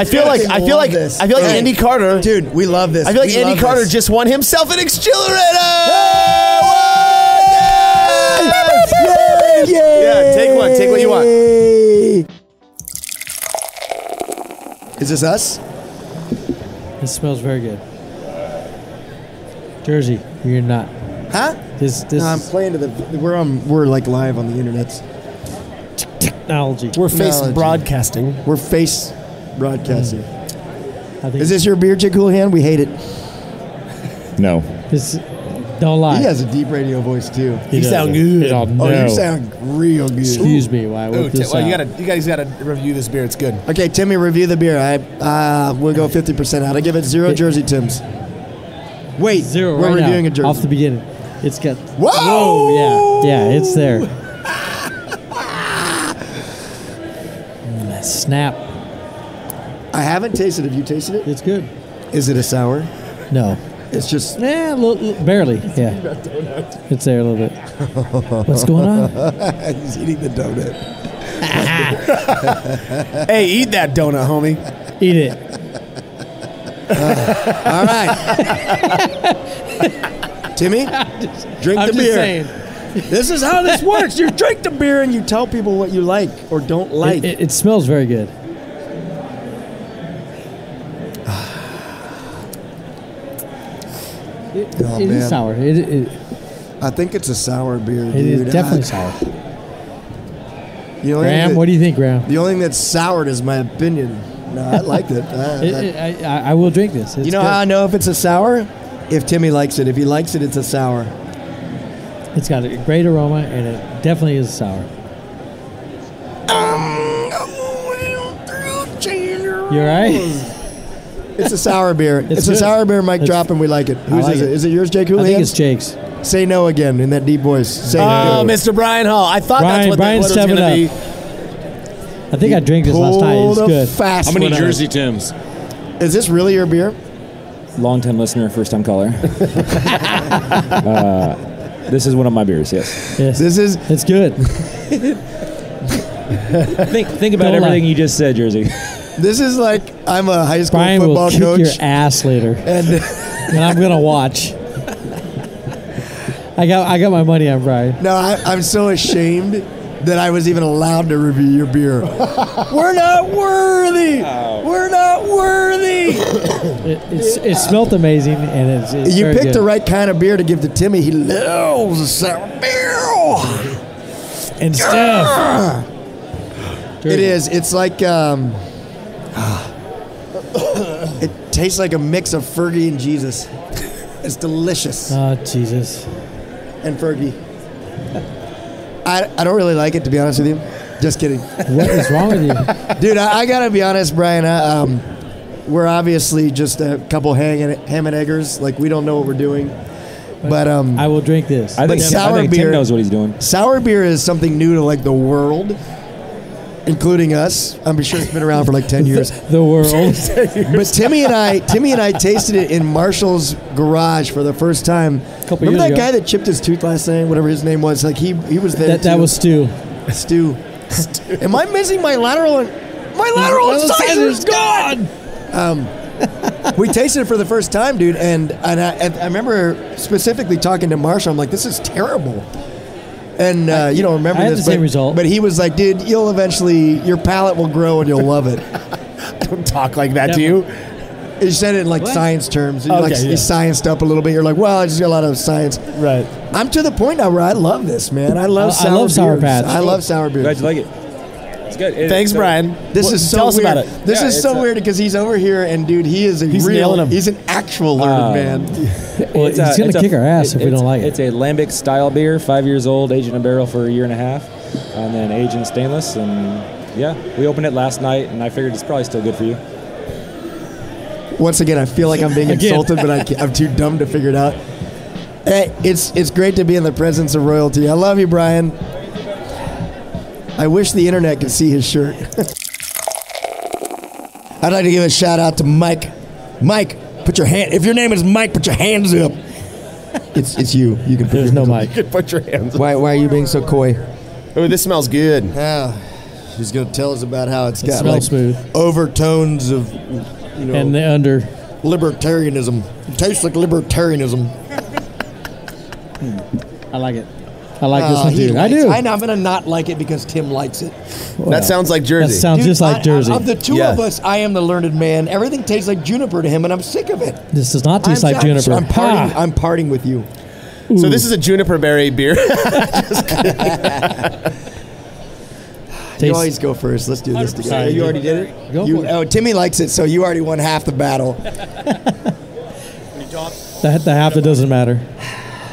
S1: feel like Andy Carter.
S5: Dude, we love this.
S1: I feel like Andy Carter just won himself an accelerator. Yeah, take one. Take what you want.
S5: Is this us?
S7: It smells very good. Jersey, you're not.
S5: Huh?
S7: This
S5: No, I'm playing to the. We're like live on the internet.
S7: Technology.
S13: We're face broadcasting.
S5: We're face broadcasting. Is this your beer, Chick Houlihan? We hate it.
S8: No.
S7: Don't lie.
S5: He has a deep radio voice too.
S7: You sound good.
S5: Oh, you sound real good.
S7: Excuse me. Why?
S1: You guys got to review this beer. It's good.
S5: Okay, Timmy, review the beer. We'll go 50% out. I give it 0 Jersey Tims. Wait,
S7: 0
S5: we're
S7: right
S5: reviewing
S7: now,
S5: a Jersey.
S7: off the beginning. It's got.
S5: Whoa!
S7: Yeah, it's there. Snap.
S5: I haven't tasted it. Have you tasted it?
S7: It's good.
S5: Is it a sour?
S7: No.
S5: It's just.
S7: Barely. Yeah. It's there a little bit. What's going on?
S5: He's eating the donut.
S1: Hey, eat that donut, homie.
S7: Eat it.
S5: All right. Timmy, drink the beer.
S7: Saying.
S5: This is how this works. You drink the beer and you tell people what you like or don't like.
S7: It smells very good. It is sour.
S5: I think it's a sour beer, dude.
S7: It is definitely sour.
S5: Graham,
S7: what do you think, Graham?
S5: The only thing that's soured is my opinion. No, I liked it.
S7: I will drink this. It's
S5: you know
S7: good.
S5: how I know if it's a sour? If Timmy likes it. If he likes it, it's a sour.
S7: It's got a great aroma, and it definitely is sour. You all right?
S5: It's a sour beer. It's a
S7: good.
S5: sour beer, Mike Drop, and we like it. Whose
S7: like
S5: is it?
S7: it.
S5: Is it yours, Jake Houlihan?
S7: I think it's Jake's.
S5: Say no again in that deep voice. Say no.
S1: Mr. Brian Hall. I thought that's what
S7: Brian's
S1: it was going to be.
S7: I think I drank this last night. It's good.
S8: How many Jersey Tims?
S5: Is this really your beer?
S8: Long-time listener, first-time caller. This is one of my beers, yes.
S5: This is...
S7: It's good.
S8: Think about
S7: Don't
S8: everything
S7: lie.
S8: you just said, Jersey.
S5: This is like I'm a high school
S7: Brian
S5: football
S7: will kick
S5: coach.
S7: your ass later,
S5: And
S7: I'm gonna watch. I got my money on Brian.
S5: no, I'm so ashamed that I was even allowed to review your beer. We're not worthy. We're not worthy.
S7: It smelled amazing, and it's
S5: You
S7: very
S5: picked
S7: good.
S5: the right kind of beer to give to Timmy. He loves a sour beer.
S7: and stuff.
S5: It is. It's like it tastes like a mix of Fergie and Jesus. It's delicious.
S7: Oh, Jesus.
S5: And Fergie. I don't really like it, to be honest with you. Just kidding.
S7: What is wrong with you?
S5: Dude, I gotta be honest, Brian. we're obviously just a couple ham and eggers. Like, we don't know what we're doing. But
S2: I will drink this.
S8: I think Tim knows what he's doing.
S5: Sour beer is something new to like the world, including us. I'm sure it's been around for like 10 years.
S2: The world.
S5: But Timmy and I tasted it in Marshall's garage for the first time. Remember that guy that chipped his tooth last night? Whatever his name was. Like he was there.
S2: That was Stu.
S5: Stu. Am I missing my lateral? My lateral incisor is gone. We tasted it for the first time, dude, and I remember specifically talking to Marshall. I'm like, this is terrible. And you don't remember
S2: I had
S5: this,
S2: the same result.
S5: But he was like, dude, you'll eventually, your palate will grow and you'll love it.
S1: Don't talk like that to you.
S5: He said it in like science terms. He
S1: Okay,
S5: scienced up a little bit. You're like, well, I just got a lot of science.
S1: Right.
S5: I'm to the point now where I love this, man. I love sour
S2: I love Sour
S5: beers.
S2: Patch.
S5: I love sour beers.
S8: Glad you like it. It's good.
S1: Thanks, Brian.
S5: This is so
S1: tell us
S5: weird.
S1: about it.
S5: This is so weird because he's over here, and dude, he's
S1: nailing 'em.
S5: He's an actual learned man.
S2: Well, he's going to kick our ass if we don't like it.
S8: It's a Lambic-style beer, 5 years old, aged in a barrel for 1.5 years, and then aged in stainless. And yeah, we opened it last night, and I figured it's probably still good for you.
S5: Once again, I feel like I'm being insulted, but I'm too dumb to figure it out. Hey, it's great to be in the presence of royalty. I love you, Brian. I wish the internet could see his shirt. I'd like to give a shout out to Mike. Mike, put your hand. If your name is Mike, put your hands up. It's you. You can.
S2: There's no Mike.
S1: You can put your hands up.
S5: Why are you being so coy?
S1: Oh, this smells good.
S5: He's gonna tell us about how it's got
S2: smells
S5: like
S2: smooth.
S5: overtones of,
S2: And the under.
S5: libertarianism. It tastes like libertarianism.
S2: I like it. I like this one too. I do.
S5: I'm gonna not like it because Tim likes it.
S1: That sounds like Jersey.
S2: That sounds just like Jersey.
S5: Of the two of us, I am the learned man. Everything tastes like juniper to him, and I'm sick of it.
S2: This does not taste like juniper.
S5: I'm partying with you.
S1: So this is a juniper berry beer. Just
S5: You always go first. Let's do this together. You already did it?
S2: Go for it.
S5: Oh, Timmy likes it, so you already won half the battle.
S2: The half that doesn't matter.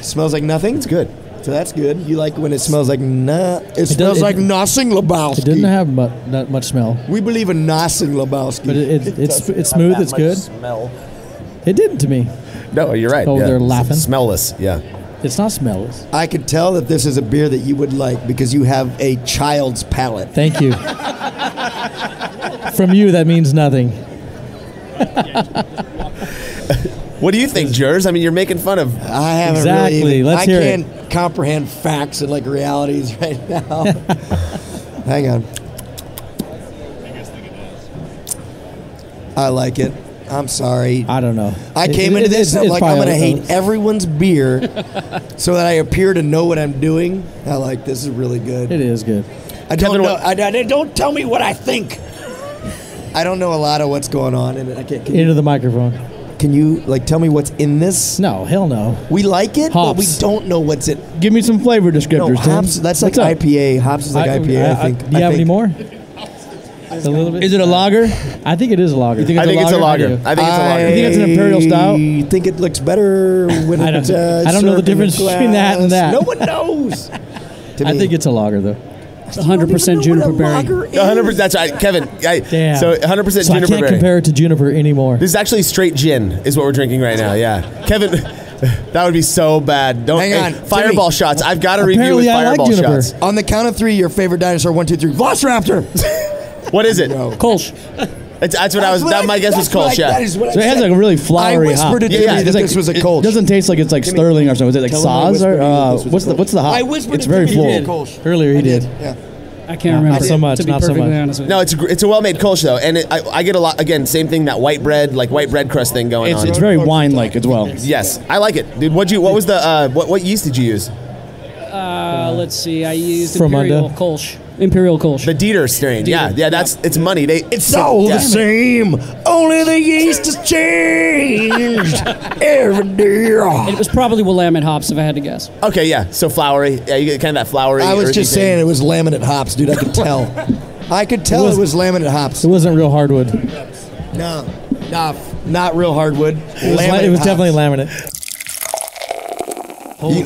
S5: Smells like nothing? It's good. So that's good. You like when it smells like It smells
S2: does-
S5: like nothing, Lebowski.
S2: It didn't have not much smell.
S5: We believe in nothing, Lebowski.
S2: But it's smooth. It's good.
S1: Smell.
S2: It didn't to me.
S1: No, you're right.
S2: Oh, they're laughing.
S1: Smellless. Yeah.
S2: It's not smellless.
S5: I could tell that this is a beer that you would like because you have a child's palate.
S2: Thank you. From you, that means nothing.
S1: What do you think, Jers? I mean, you're making fun of.
S5: I haven't
S2: Exactly.
S5: really.
S2: Let's hear it.
S5: I can't comprehend facts and like realities right now. Hang on. I like it. I'm sorry.
S2: I don't know.
S5: I came into this and I'm like, I'm going to
S2: probably-
S5: hate everyone's beer so that I appear to know what I'm doing. I like this is really good.
S2: It is good.
S5: I don't know. Don't tell me what I think. I don't know a lot of what's going on in it. I can't.
S2: Into the microphone.
S5: Can you like tell me what's in this?
S2: No, hell no.
S5: We like it, but we
S2: Hops.
S5: don't know what's it.
S2: Give me some flavor descriptors,
S5: No,
S2: Tim.
S5: hops. That's like
S2: What's up?
S5: IPA. Hops is like IPA. I think.
S2: Do you have any more? A little bit. Is it a lager? I think it is a lager. You think
S1: I think it's a lager.
S2: do.
S1: I think it's a lager.
S2: You think it's an Imperial Stout?
S5: I think it looks better when
S2: I
S5: it's.
S2: don't know the
S5: served in
S2: difference
S5: a
S2: between that and
S5: glass.
S2: that.
S5: No one knows.
S2: I think it's a lager though.
S10: It's 100% juniper berry.
S1: 100%. That's right, Kevin.
S2: Damn.
S1: So 100%
S2: So I
S1: juniper
S2: can't
S1: berry.
S2: compare it to juniper anymore.
S1: This is actually straight gin, is what we're drinking right now. Yeah, Kevin, that would be so bad. Don't
S5: Hang on,
S1: fireball
S5: Timmy.
S1: shots. I've got to review with
S2: Apparently I like
S1: fireball
S2: juniper.
S1: shots.
S5: On the count of three, your favorite dinosaur. 1, 2, 3. Velociraptor.
S1: What is it?
S10: Kölsch.
S1: That's what I was. My guess was Kölsch. Yeah.
S5: That is what
S2: So it
S5: I
S2: has
S5: said.
S2: like a really flowery
S5: I whispered
S2: hop.
S5: it to
S1: Yeah,
S5: me
S1: it's
S5: that
S1: like-
S5: this was a
S2: It
S5: Kölsch.
S2: doesn't taste like it's like Sterling or something. Is it like
S5: Tell him I
S2: Saaz
S5: whispered
S2: or
S5: to you this was
S2: what's the hop?
S5: I whispered
S2: It's
S5: it
S2: very
S5: to
S2: full.
S5: me. Kölsch.
S2: Earlier he did.
S5: Yeah.
S10: I can't remember.
S2: Not so much.
S10: To be
S2: Not so
S10: perfectly
S2: much.
S10: honest with you.
S1: No, it's a well-made Kölsch though, and I get a lot. Again, same thing, that white bread crust thing going on.
S12: It's very wine-like as well.
S1: Yes, I like it, dude. What was the what yeast did you use?
S10: Let's see. I used
S2: From
S10: Imperial
S2: under?
S10: Kölsch. Imperial Kölsch.
S1: The Dieter strain. Yeah, it's money.
S5: It's all the same. Only the yeast has changed every day.
S10: It was probably Willamette hops, if I had to guess.
S1: Okay, yeah. So flowery. Yeah, you get kind of that flowery.
S5: I was
S1: earthy
S5: just
S1: thing.
S5: saying it was laminate hops, dude. I could tell. I could tell it was laminate hops.
S2: It wasn't real hardwood.
S5: No, not real hardwood.
S2: It was definitely laminate.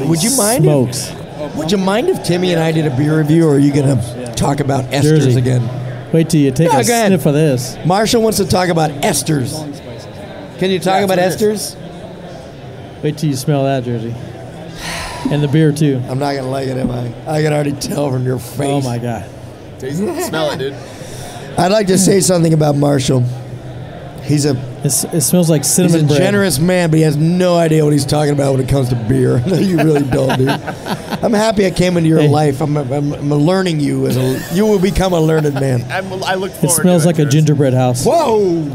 S5: Would you mind?
S2: Smokes.
S5: Would you mind if Timmy and I did a beer review, or are you gonna talk about esters
S2: Jersey.
S5: again?
S2: Wait till you take
S5: No,
S2: a
S5: go ahead.
S2: sniff of this.
S5: Marshall wants to talk about esters. Can you talk about esters?
S2: Wait till you smell that, Jersey. And the beer, too.
S5: I'm not going to like it, am I? I can already tell from your face.
S2: Oh, my God.
S1: Smell it, dude.
S5: I'd like to say something about Marshall. It
S2: smells like cinnamon
S5: bread. He's a
S2: bread.
S5: generous man, but he has no idea what he's talking about when it comes to beer. You really don't, dude. I'm happy I came into your life. I'm learning you. You will become a learned man.
S1: I look forward
S2: It smells like a gingerbread house.
S5: Whoa!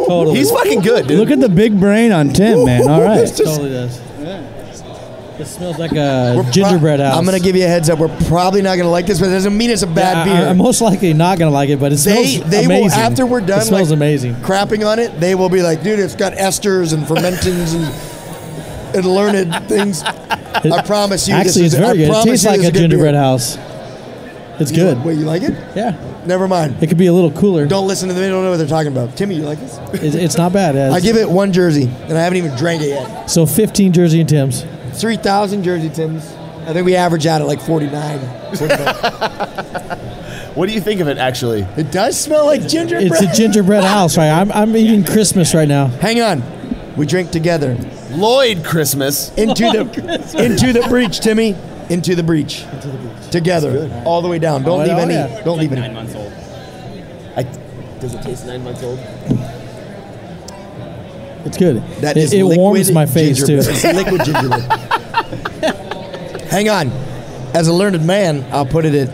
S2: Totally.
S1: He's fucking good, dude.
S12: Look at the big brain on Tim, man. All right.
S2: It totally does. It smells like a gingerbread house.
S5: I'm going to give you a heads up. We're probably not going to like this, but it doesn't mean it's a bad beer.
S2: I'm most likely not going to like it, but it smells
S5: They
S2: amazing.
S5: will, after we're done,
S2: it smells amazing.
S5: Crapping on it, they will be like, dude, it's got esters and fermentins and learned things. I promise you.
S2: Actually, it's very good. It tastes like a gingerbread house. It's good.
S5: Wait, you like it?
S2: Yeah.
S5: Never mind.
S2: It could be a little cooler.
S5: Don't listen to them. They don't know what they're talking about. Timmy, you like this?
S2: It's not bad.
S5: I give it 1 Jersey, and I haven't even drank it yet.
S2: So 15 Jersey and Tim's.
S5: 3,000 Jersey Tims. I think we average out at like 49.
S1: What do you think of it, actually?
S5: It does smell like gingerbread.
S2: It's a gingerbread house, right? I'm eating Christmas right now.
S5: Hang on. We drink together.
S1: Lloyd Christmas.
S5: Into the breach, Timmy. Into the breach. Together. All the way down. Don't leave any.
S2: Yeah.
S5: Don't leave any.
S14: 9 months old.
S1: Does it taste 9 months old?
S2: It's good.
S5: It
S2: warms my face, too.
S5: It's liquid gingerbread. Hang on. As a learned man, I'll put it at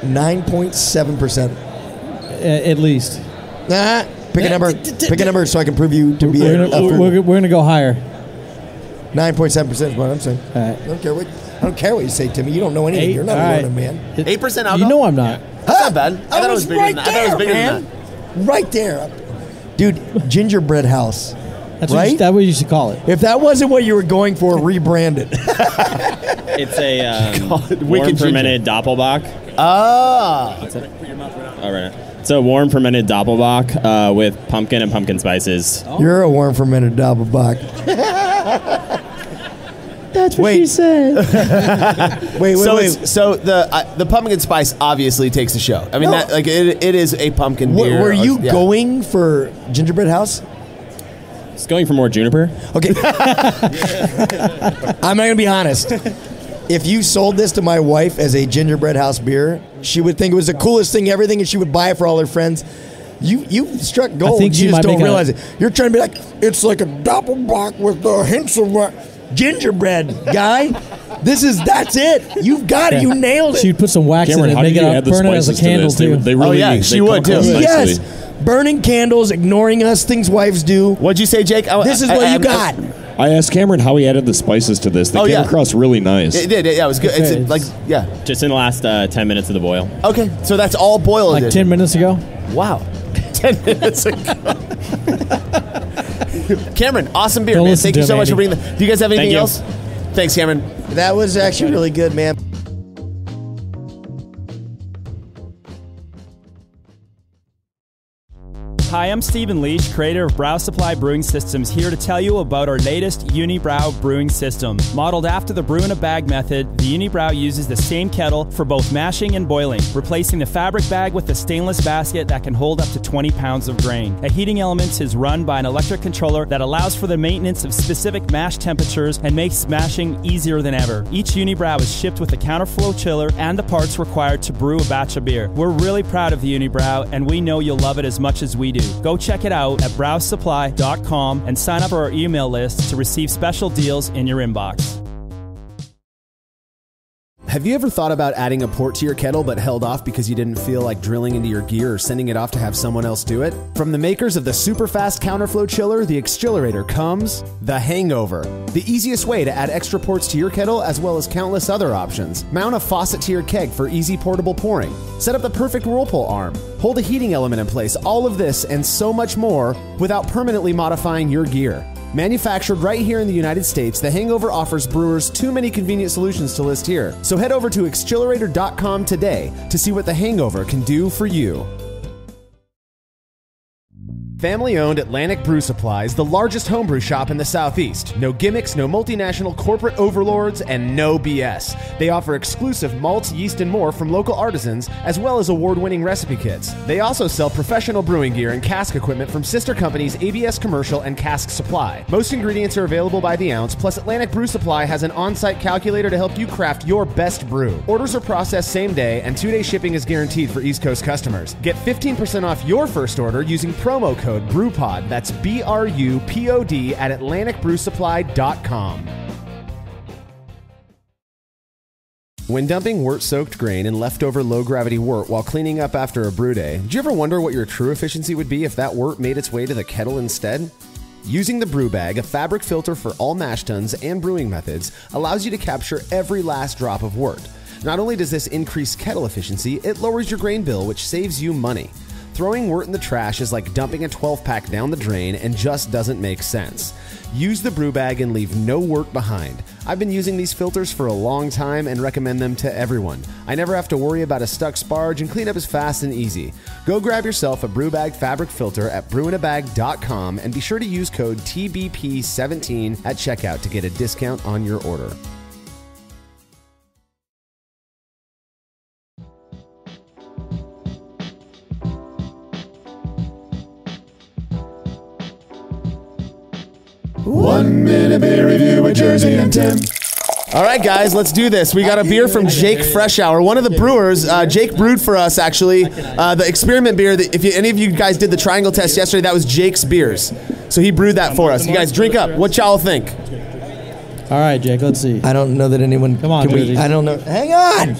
S5: 9.7%.
S2: At least.
S5: Pick a number. Pick a number so I can prove you to be
S2: We're going to go higher.
S5: 9.7% is what I'm saying.
S2: All right.
S5: I don't care what you say, Timmy. You don't know anything. You're not a learned man.
S1: 8% alcohol?
S2: You know I'm not.
S1: That's not bad. I thought it was bigger than that. I thought it was bigger than that.
S5: Right there. Dude, gingerbread house.
S2: That's
S5: right?
S2: That's what you should call it.
S5: If that wasn't what you were going for, rebrand it.
S14: It's a warm fermented Doppelbock.
S1: Ah.
S14: All right. It's a warm fermented Doppelbock with pumpkin and pumpkin spices.
S5: You're a warm fermented Doppelbock.
S12: That's what she said.
S5: wait.
S1: So the pumpkin spice obviously takes the show. I mean,
S5: No.
S1: it is a pumpkin beer.
S5: Were you going for gingerbread house?
S14: It's going for more juniper.
S5: Okay. I'm not going to be honest. If you sold this to my wife as a gingerbread house beer, she would think it was the coolest thing, everything, and she would buy it for all her friends. You struck gold.
S2: I think
S5: you
S2: she
S5: just
S2: might
S5: don't
S2: make
S5: realize it. You're trying to be like, it's like a Doppelbock with the hints of gingerbread, guy. That's it. You've got it. You nailed it.
S2: She'd put some wax
S15: Cameron,
S2: in it
S15: how
S2: and make
S15: did
S2: it
S15: you
S2: out,
S15: add the
S2: burn it as a
S15: spices to
S2: candle,
S15: this?
S2: too.
S15: They really,
S1: she would, too.
S5: Yes. Burning candles, ignoring us, things wives do.
S1: What'd you say, Jake?
S5: This is what you got.
S15: I asked Cameron how he added the spices to this. They came across really nice.
S1: It did. Yeah, it was good. It's
S14: Just in the last 10 minutes of the boil.
S1: Okay, so that's all boiled.
S2: Like 10 minutes ago?
S1: Wow. 10 minutes ago. Cameron, awesome beer,
S2: Don't
S1: man.
S2: listen
S1: Thank
S2: to
S1: you so
S2: him,
S1: much for
S2: Andy.
S1: bringing that. Do you guys have anything else? Thanks, Cameron.
S5: That was actually really good, man.
S16: Hi, I'm Stephen Leach, creator of Brow Supply Brewing Systems, here to tell you about our latest Unibrow brewing system. Modeled after the brew-in-a-bag method, the Unibrow uses the same kettle for both mashing and boiling, replacing the fabric bag with a stainless basket that can hold up to 20 pounds of grain. A heating element is run by an electric controller that allows for the maintenance of specific mash temperatures and makes mashing easier than ever. Each Unibrow is shipped with a counterflow chiller and the parts required to brew a batch of beer. We're really proud of the Unibrow, and we know you'll love it as much as we do. Go check it out at browsupply.com and sign up for our email list to receive special deals in your inbox.
S1: Have you ever thought about adding a port to your kettle but held off because you didn't feel like drilling into your gear or sending it off to have someone else do it? From the makers of the super fast counterflow chiller, the Exchillerator, comes the Hangover, the easiest way to add extra ports to your kettle as well as countless other options. Mount a faucet to your keg for easy portable pouring. Set up the perfect whirlpool arm. Hold a heating element in place. All of this and so much more without permanently modifying your gear. Manufactured right here in the United States, the Hangover offers brewers too many convenient solutions to list here. So head over to Exchillerator.com today to see what the Hangover can do for you. Family-owned Atlantic Brew Supply is the largest homebrew shop in the Southeast. No gimmicks, no multinational corporate overlords, and no BS. They offer exclusive malts, yeast, and more from local artisans, as well as award-winning recipe kits. They also sell professional brewing gear and cask equipment from sister companies ABS Commercial and Cask Supply. Most ingredients are available by the ounce, plus Atlantic Brew Supply has an on-site calculator to help you craft your best brew. Orders are processed same day, and 2-day shipping is guaranteed for East Coast customers. Get 15% off your first order using promo code BREWPOD. That's BRUPOD at AtlanticBrewSupply.com. When dumping wort-soaked grain in leftover low-gravity wort while cleaning up after a brew day, do you ever wonder what your true efficiency would be if that wort made its way to the kettle instead? Using the brew bag, a fabric filter for all mash tuns and brewing methods, allows you to capture every last drop of wort. Not only does this increase kettle efficiency, it lowers your grain bill, which saves you money. Throwing wort in the trash is like dumping a 12-pack down the drain and just doesn't make sense. Use the brew bag and leave no wort behind. I've been using these filters for a long time and recommend them to everyone. I never have to worry about a stuck sparge and cleanup is fast and easy. Go grab yourself a brew bag fabric filter at brewinabag.com and be sure to use code TBP17 at checkout to get a discount on your order.
S4: One minute beer review with Jersey and Tim.
S1: All right, guys, let's do this. We got a beer from Jake Freshour, one of the brewers. Jake brewed for us, actually, the experiment beer. That if any of you guys did the triangle test yesterday, that was Jake's beers. So he brewed that for us. You guys drink up. What y'all think?
S2: All right, Jake, let's see.
S5: I don't know that anyone...
S2: Come on, Jersey.
S5: I don't know. Hang on!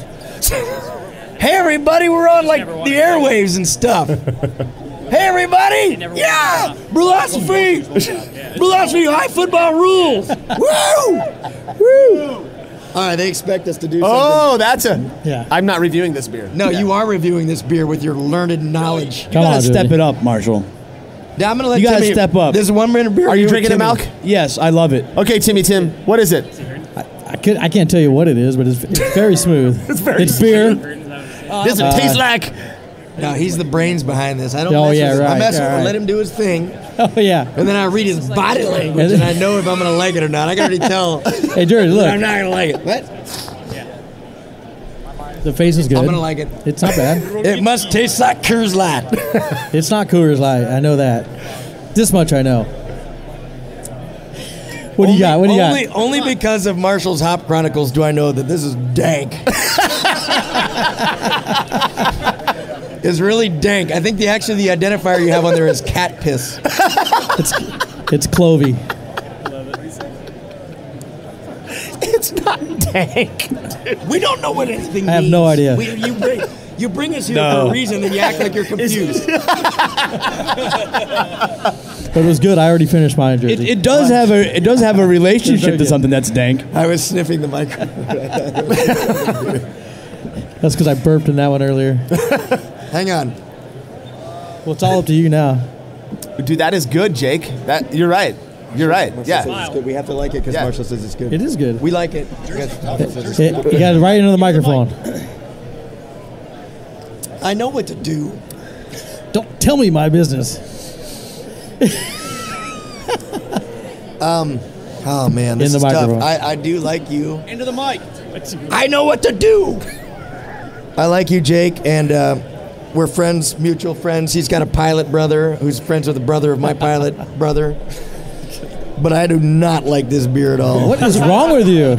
S5: Hey, everybody, we're on, like, the airwaves and stuff. Hey, everybody! Yeah! Philosophy! Philosophy, high football rules! Woo! Woo! All right, they expect us to do something.
S1: Oh, that's a...
S2: Yeah.
S1: I'm not reviewing this beer.
S5: No, you are reviewing this beer with your learned knowledge.
S12: You gotta step it up, Marshall.
S5: Yeah, I'm gonna let
S12: you gotta
S5: Timmy,
S12: step up.
S5: This is 1 minute beer.
S1: Are you drinking it, Malk?
S12: Yes, I love it.
S1: Okay, Tim, what is it?
S2: I can't tell you what it is, but it's very smooth.
S1: It's
S2: beer.
S1: Doesn't taste like...
S5: No, he's the brains behind this. I don't
S2: Oh,
S5: mess
S2: yeah,
S5: with him. I
S2: right,
S5: mess with
S2: yeah,
S5: him,
S2: right.
S5: let him do his thing.
S2: Oh, yeah.
S5: And then I read his body language, and I know if I'm going to like it or not. I can already tell.
S2: Hey, Jared, look.
S5: I'm not going to like it. What?
S2: The face is good.
S5: I'm going to like it.
S2: It's not bad.
S5: It must taste like Coors Light.
S2: It's not Coors Light. I know that. This much I know. What do you got? What do you got?
S5: Only because of Marshall's Hop Chronicles do I know that this is dank. It's really dank. I think the identifier you have on there is cat piss.
S2: It's clovey.
S1: It's not dank.
S5: We don't know what anything means.
S2: I have no idea.
S5: You bring us here for a reason, then you act like you're confused.
S2: But it was good. I already finished mine, Jersey.
S12: It does have a relationship to something that's dank.
S5: I was sniffing the microphone.
S2: That's because I burped in that one earlier.
S5: Hang on.
S2: Well, it's all up to you now.
S1: Dude, that is good, Jake. You're right. You're right. Yeah.
S5: It's good. We have to like it because Marshall says it's good.
S2: It is good.
S5: We like it.
S2: You got it right into the microphone.
S5: I know what to do.
S2: Don't tell me my business.
S5: Oh man, this is tough. I do like you.
S15: Into the mic.
S5: I know what to do. I like you, Jake, and we're friends, mutual friends. He's got a pilot brother who's friends with the brother of my pilot brother. But I do not like this beer at all.
S2: What is wrong with you?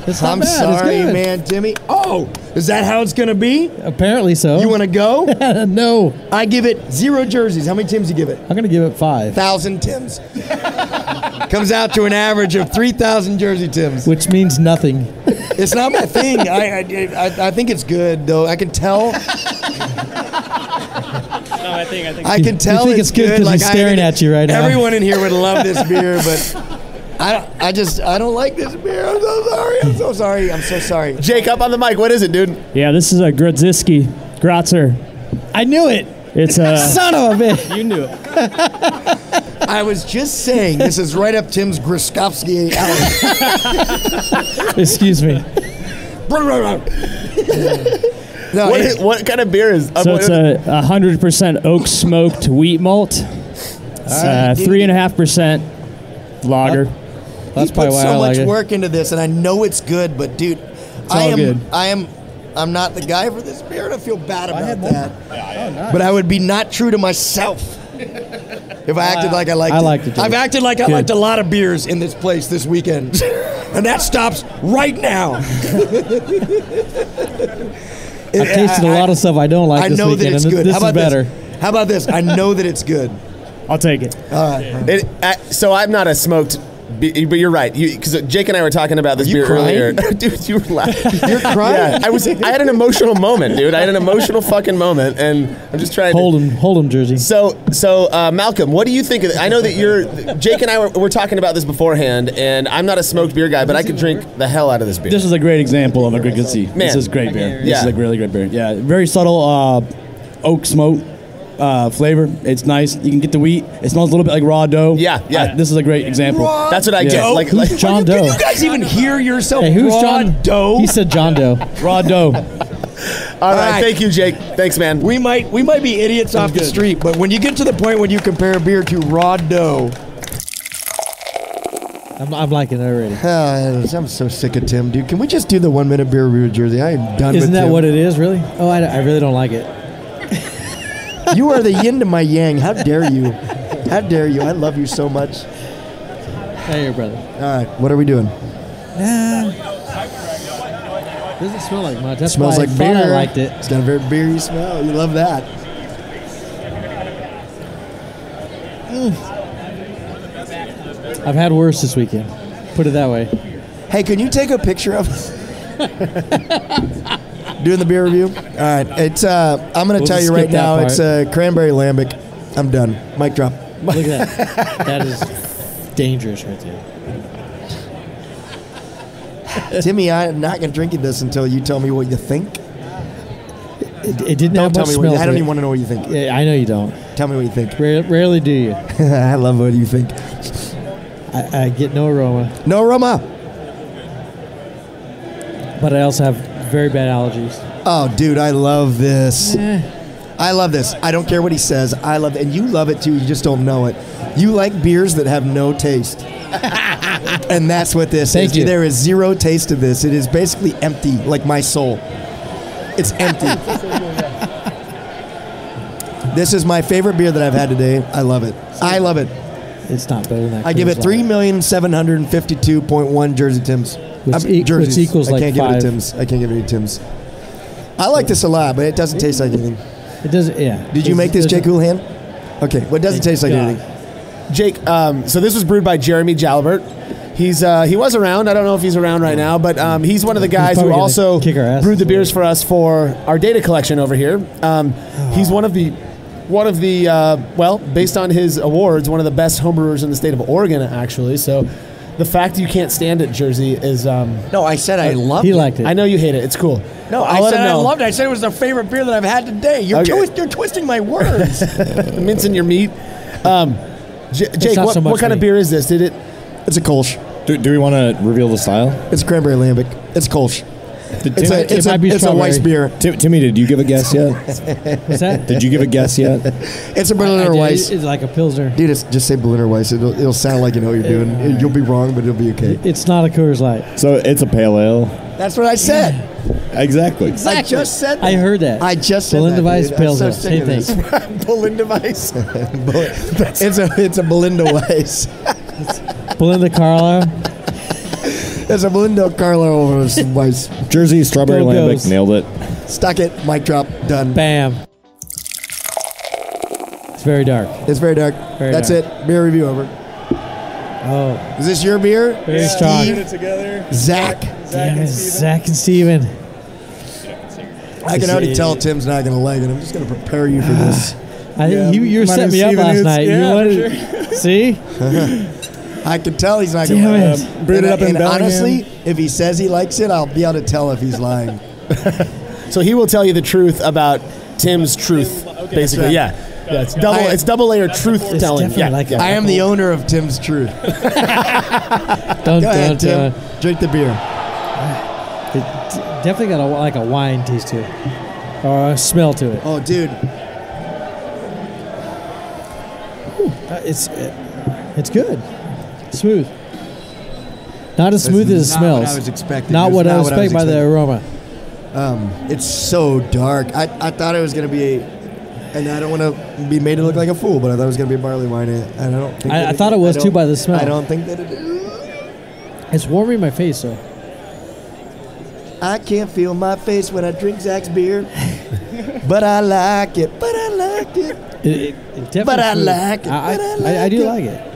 S2: It's not
S5: I'm
S2: bad.
S5: sorry,
S2: It's good.
S5: man, Timmy. Oh, is that how it's going to be?
S2: Apparently so.
S5: You want to go?
S2: No.
S5: I give it 0 jerseys. How many Tims you give it?
S2: I'm going to give it 5.
S5: 1,000 Tims. Comes out to an average of 3,000 jersey Tims.
S2: Which means nothing.
S5: It's not my thing. I think it's good, though. I can tell. I can tell
S2: you think it's good because he's staring at you right now.
S5: Everyone in here would love this beer, but I don't like this beer. I'm so sorry.
S1: Jake, up on the mic. What is it, dude?
S7: Yeah, this is a Grodziskie. Grotzer.
S2: I knew it.
S7: It's a
S2: son of a bitch.
S7: You knew it.
S5: I was just saying this is right up Tim's Grodziskie alley.
S2: Excuse me.
S1: No, what kind of beer is?
S7: So it's a 100% oak smoked wheat malt.
S2: 3.5% lager. That's
S5: He
S2: probably
S5: put
S2: why
S5: so
S2: I like
S5: much
S2: it.
S5: work into this, and I know it's good, but dude, I'm not the guy for this beer, and I feel bad about that. But I would be not true to myself if I acted like I liked it.
S2: I liked it, too.
S5: I've acted like I liked a lot of beers in this place this weekend, and that stops right now.
S2: I've tasted a lot of stuff I don't like this
S5: know
S2: weekend,
S5: that it's
S2: and
S5: good.
S2: this
S5: How
S2: is
S5: about
S2: better.
S5: How about this? I know that it's good.
S12: I'll take it.
S5: All right.
S1: So I'm not a smoked, but you're right. Because Jake and I were talking about this beer earlier. Dude, you were laughing.
S5: You're crying?
S1: Yeah, I had an emotional moment, dude. I had an emotional fucking moment, and I'm just trying
S2: Hold him, Jersey.
S1: So Malcolm, what do you think of it? I know that Jake and I were talking about this beforehand, and I'm not a smoked beer guy, but I could drink the hell out of this beer.
S12: This is a great example of a good Grodziskie.
S1: Man.
S12: This is great beer. This
S1: Yeah.
S12: is a really great beer. Yeah, very subtle oak smoke flavor. It's nice. You can get the wheat. It smells a little bit like raw dough.
S1: Yeah.
S12: This is a great example.
S1: That's what I get.
S5: Dough?
S1: Like
S2: John Doe?
S5: Can you guys even hear yourself?
S2: Hey, who's
S5: raw
S2: John
S5: dough?
S2: He said John Doe.
S12: Raw dough.
S1: All right, thank you, Jake. Thanks, man.
S5: We might be idiots off the street, but when you get to the point when you compare beer to raw dough,
S2: I'm liking it already.
S5: I'm so sick of Tim, dude. Can we just do the 1 minute beer review, Jersey? I am done.
S2: Isn't
S5: with
S2: that
S5: Tim.
S2: what it is, really? Oh, I really don't like it.
S5: You are the yin to my yang. How dare you? How dare you? I love you so much.
S2: Hey, your brother.
S5: All right, what are we doing?
S2: Doesn't smell like much. That's
S5: Smells
S2: why
S5: like
S2: I thought
S5: beer.
S2: I liked it.
S5: It's got a very beery smell. You love that.
S2: I've had worse this weekend. Put it that way.
S5: Hey, can you take a picture of us? Doing the beer review? All right. It's I'm going to tell you right now, it's cranberry lambic. I'm done. Mic drop.
S2: Look at that. That is dangerous right there.
S5: Timmy, I'm not going to drink this until you tell me what you think.
S2: It didn't
S5: Don't
S2: have
S5: tell
S2: much
S5: me
S2: smell.
S5: I don't even want to know what you think.
S2: Yeah, I know you don't.
S5: Tell me what you think.
S2: Rarely do you.
S5: I love what you think.
S2: I get no aroma.
S5: No aroma.
S2: But I also have very bad allergies.
S5: Oh, dude, I love this. I love this. I don't care what he says. I love it. And you love it, too. You just don't know it. You like beers that have no taste. And that's what this is.
S2: Thank you.
S5: There is zero taste to this. It is basically empty, like my soul. It's empty. This is my favorite beer that I've had today. I love it. I love it.
S2: It's not better than that.
S5: I give it 3,752.1 Jersey Tims.
S2: Which equals like
S5: I can't give it
S2: 5.
S5: to Tims. I can't give it to Tims. I like this a lot, but it doesn't taste like anything.
S2: It doesn't. Yeah.
S5: Did you make this, Jake Houlihan? Okay. Well, it doesn't taste like anything.
S1: Jake, so this was brewed by Jeremy Jalabert. He was around. I don't know if he's around right now, but he's one of the guys who also brewed the beers for us for our data collection over here. He's one of the based on his awards, one of the best homebrewers in the state of Oregon, actually. So the fact you can't stand it, Jersey, is
S5: no. I said I loved it.
S2: He liked it.
S1: I know you hate it. It's cool.
S5: No, I said I loved it. I said it was the favorite beer that I've had today. You're twisting my words.
S1: Mincing your meat. Jake, what kind of beer is this? It's
S5: a Kölsch.
S15: Do we want to reveal the style?
S5: It's cranberry lambic. It's Kölsch. It's a Weiss beer.
S15: Timmy, did you give a guess yet?
S2: What's that?
S15: Did you give a guess yet?
S5: It's a Berliner Weiss.
S2: It's like a Pilsner.
S5: Dude, just say Berliner Weiss. It'll sound like you know what you're doing. You'll be wrong, but it'll be okay.
S2: It's not a Coors Light.
S15: So it's a pale ale.
S5: That's what I said.
S15: Exactly.
S5: I just said that.
S2: I heard that.
S5: I just said
S2: Belinda
S5: that.
S2: Weiss,
S5: dude.
S2: Pilsner.
S5: I'm so sick
S2: Same
S5: of
S2: thing.
S5: this.
S1: Belinda Weiss.
S5: It's a Belinda Weiss.
S2: Belinda Carlisle.
S5: There's a Belinda Carlisle over some Weiss.
S15: Jersey strawberry lambic.
S2: Goes.
S15: Nailed it.
S5: Stuck it. Mic drop. Done.
S2: Bam. It's very dark.
S5: It's very dark. That's
S2: dark.
S5: it. Beer review over.
S2: Oh.
S5: Is this your beer?
S2: Very strong.
S5: Steve, Zach.
S2: Damn it, Zach and Steven.
S5: I can already tell Tim's not going to like it. I'm just going to prepare you for this.
S2: I think you were setting me up last night.
S5: Yeah,
S2: you wanted, see?
S5: I can tell he's not going
S2: Damn
S5: to
S2: it.
S5: like
S12: Brewed it up in
S5: And
S12: Bellingham.
S5: honestly, if he says he likes it, I'll be able to tell if he's lying.
S1: So he will tell you the truth about Tim's truth, basically.
S5: right.
S1: Yeah. It's double layer truth telling. Yeah.
S2: like
S5: I am the owner of Tim's Truth.
S2: Don't,
S5: Go ahead,
S2: don't,
S5: Tim. Drink the beer.
S2: It definitely got like a wine taste to it. Or a smell to it.
S5: Oh, dude.
S2: It's good. Smooth. Not as smooth as it smells.
S5: Not what I was expecting.
S2: Not what I was expecting by the aroma.
S5: It's so dark. I thought it was going to be and I don't want to be made to look like a fool, but I thought it was going to be a barley wine, and I don't think
S2: I thought it was too by the smell.
S5: I don't think that it is.
S2: It's warming my face, though.
S5: I can't feel my face when I drink Zach's beer, but I like it. But I like it. But I like it.
S2: I do like it.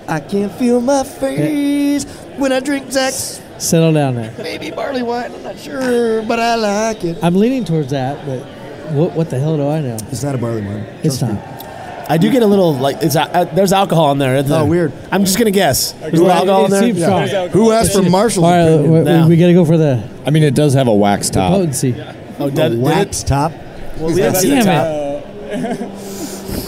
S5: I can't feel my face when I drink Zach's.
S2: Settle down there.
S5: Maybe barley wine. I'm not sure, but I like it.
S2: I'm leaning towards that, but what the hell do I know?
S5: It's not a barley wine.
S2: It's not.
S1: I do get a little like there's alcohol in there.
S5: Oh, weird.
S1: I'm just gonna guess. There's a little alcohol in there.
S5: Yeah. Who asked for Marshall's
S2: All right,
S5: opinion?
S2: we got to go for the.
S15: I mean, it does have a wax top.
S2: Potency.
S1: Oh,
S5: wax top.
S1: Well, we didn't see the top.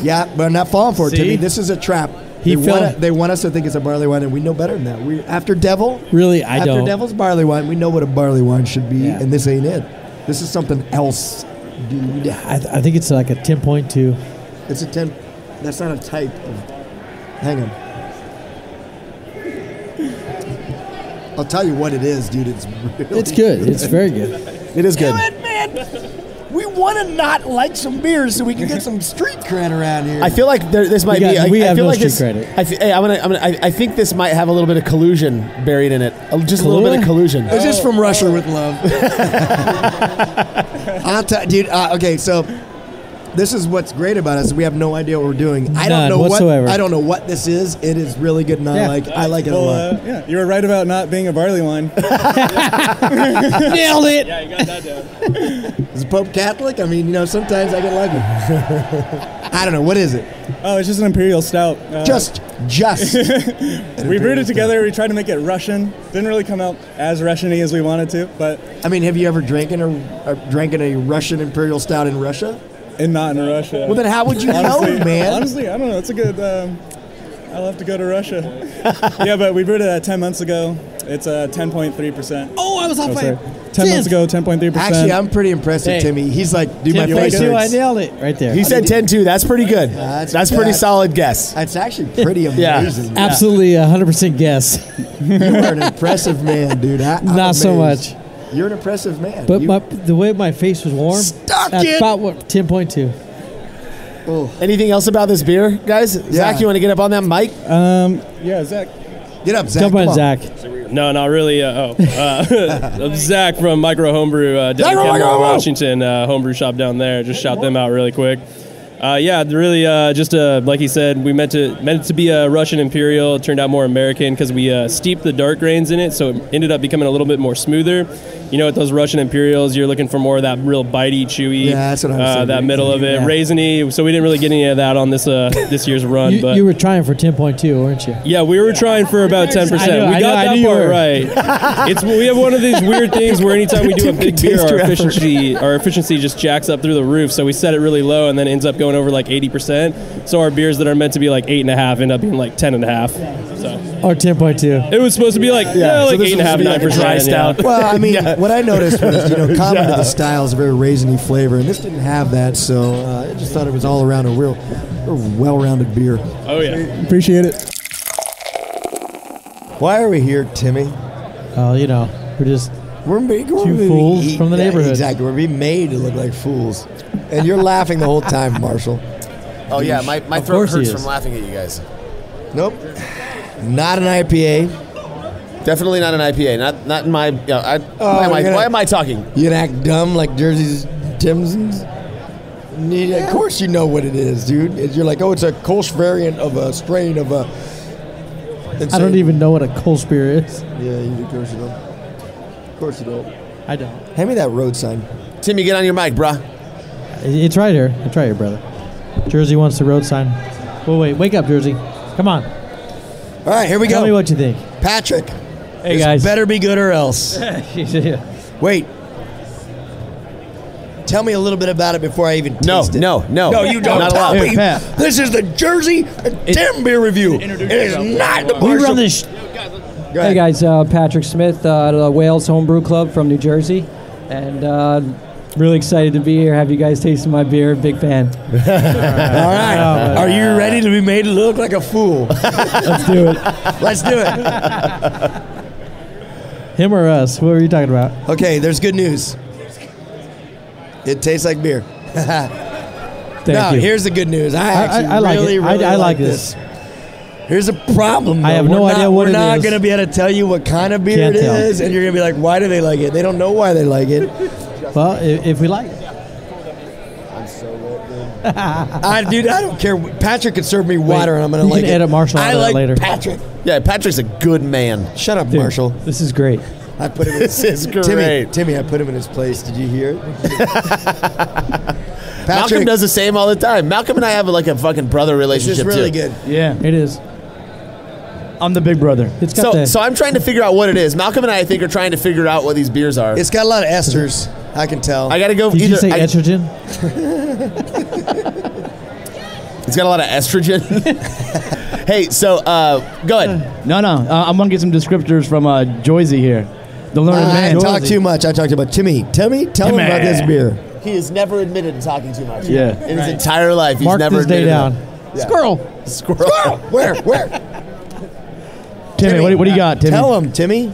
S5: Yeah, but I'm not falling for it,
S2: See?
S5: Timmy. This is a trap. They want us to think it's a barley wine, and we know better than that. After Devil,
S2: really,
S5: after Devil's barley wine, we know what a barley wine should be, and this ain't it. This is something else, dude.
S2: I think it's like a 10.2.
S5: It's a 10. That's not a type of. Hang on. I'll tell you what it is, dude. It's really
S2: It's good. It's very good.
S1: It is good.
S5: Damn it, man. We want to not like some beers so we can get some street cred around here.
S1: I feel like this might be.
S2: We have
S1: feel
S2: no
S1: like
S2: street
S1: this,
S2: credit.
S1: I think this might have a little bit of collusion buried in it. Just a little bit of collusion.
S5: It's just from Russia with love. Dude. Okay, so this is what's great about us. We have no idea what we're doing. I don't know
S2: whatsoever.
S5: I don't know what this is. It is really good, and I like it a lot.
S17: Yeah, you were right about not being a barley wine.
S2: Nailed it.
S17: Yeah, you got that down.
S5: Is Pope Catholic? I mean, sometimes I get lucky. I don't know. What is it?
S17: Oh, it's just an Imperial Stout.
S5: Just.
S17: We brewed it together. We tried to make it Russian. Didn't really come out as Russian-y as we wanted to, but.
S5: I mean, have you ever drank a Russian Imperial Stout in Russia?
S17: And not in Russia.
S5: Well, then how would you know, man?
S17: Honestly, I don't know. It's a good. I'll have to go to Russia. Yeah, but we brewed it 10 months ago. It's 10.3%.
S2: Oh, I was off by
S17: 10 months ago, 10.3%.
S5: Actually, I'm pretty impressed with Timmy. He's like, dude, my face hurts.
S2: I nailed it right there.
S1: He said 10.2. That's pretty good. That's pretty solid guess.
S5: That's actually pretty amazing.
S2: Yeah. Absolutely 100% guess.
S5: You are an impressive man, dude. I'm
S2: not so much.
S5: You're an impressive man.
S2: But the way my face was warm, that's about what 10.2.
S5: Oh.
S1: Anything else about this beer, guys? Yeah. Zach, you want to get up on that mic?
S17: Yeah, Zach.
S5: Get up, Zach.
S2: Jump on, Zach.
S18: No, not really. I'm Zach from Micro Homebrew down in Cameron, Washington. Homebrew shop down there. Just shout them out really quick. Yeah, really, just like he said, we meant it to be a Russian Imperial. It turned out more American because we steeped the dark grains in it, so it ended up becoming a little bit more smoother. With those Russian Imperials, you're looking for more of that real bitey, chewy,
S5: that's what I was saying.
S18: that middle of it, raisiny. So we didn't really get any of that on this this year's run.
S2: You were trying for 10.2, weren't you?
S18: Yeah, we were trying for about 10%. We got that part right. We have one of these weird things where anytime we do a big beer, our efficiency just jacks up through the roof. So we set it really low and then ends up going over like 80%. So our beers that are meant to be like 8.5 end up being like 10.5. So.
S2: Or 10.2.
S18: It was supposed to be like 8.5, 9%.
S1: Dry stout.
S5: Well, I mean, what I noticed was, common to the style is a very raisiny flavor, and this didn't have that, so I just thought it was all around a real well-rounded beer.
S18: Oh, yeah.
S17: Appreciate it.
S5: Why are we here, Timmy?
S2: We're just
S5: two
S2: fools from the neighborhood.
S5: Exactly. We're being made to look like fools. And you're laughing the whole time, Marshall.
S1: Oh, yeah. My throat hurts from laughing at you guys.
S5: Nope. Not an IPA.
S1: Definitely not an IPA. Not in my. Why am I talking?
S5: You act dumb like Jersey's Timsons. Of course you know what it is, dude. You're like, oh, it's a Kölsch variant of a strain of a.
S2: I don't even know what a Kölsch beer is.
S5: Yeah, of course you don't. Of course you don't.
S2: I don't.
S5: Hand me that road sign.
S1: Timmy, get on your mic, bruh.
S2: It's right here. It's right here, brother. Jersey wants the road sign. Well, wake up, Jersey. Come on.
S5: All right, here we go.
S2: Tell me what you think.
S5: Patrick.
S2: Hey, guys.
S5: Better be good or else. Wait. Tell me a little bit about it before I even taste it.
S1: No,
S5: you don't.
S1: Not
S5: tell me.
S1: Pat.
S5: This is the Jersey and Tim beer review. It is not the
S2: We run this.
S19: Hey, guys. Patrick Smith, Wales Homebrew Club from New Jersey. And
S7: Really excited to be here. Have you guys tasted my beer? Big fan.
S5: All right. Are you ready to be made to look like a fool?
S7: Let's do it.
S5: Let's do it.
S2: Him or us? What were you talking about?
S5: Okay, there's good news. It tastes like beer.
S2: Thank you.
S5: Here's the good news. I
S2: like
S5: really,
S2: it.
S5: really
S2: I
S5: like
S2: like this.
S5: Here's a problem.
S2: I
S5: though.
S2: have no idea what it
S5: We're not
S2: is.
S5: going to be able to tell you what kind of beer
S2: Can't
S5: it
S2: tell.
S5: is, and you're going to be like, why do they like it? They don't know why they like it.
S2: Well, if we like it.
S5: Dude, I don't care. Patrick could serve me water, and I'm going to
S2: you
S5: like
S2: can
S5: it.
S2: edit Marshall out
S5: I
S2: of that
S5: like
S2: later.
S5: Patrick.
S1: Yeah, Patrick's a good man.
S5: Shut up,
S2: Dude,
S5: Marshall.
S2: This is great.
S5: I put him in
S1: This is great.
S5: Timmy, I put him in his place. Did you hear it?
S1: Malcolm does the same all the time. Malcolm and I have like a fucking brother
S5: This
S1: relationship
S5: is really
S1: too.
S5: good.
S12: Yeah.
S2: It is.
S12: I'm the big brother.
S2: It's got
S1: So I'm trying to figure out what it is. Malcolm and I think, are trying to figure out what these beers are.
S5: It's got a lot of esters. I can tell.
S1: I got to go.
S2: Did you say estrogen?
S1: It's got a lot of estrogen. Hey, so go ahead.
S12: No. I'm going to get some descriptors from Joyzy here. The learned
S5: I
S12: man.
S5: talk too much. I talked about Timmy. Tell him about this beer.
S1: He has never admitted to talking too much.
S12: Yeah.
S1: In his entire life, he's
S2: Mark
S1: never
S2: this day
S1: admitted
S2: down.
S1: Yeah.
S2: Squirrel.
S5: Where?
S12: Timmy, what do you got, Timmy?
S5: Tell him, Timmy.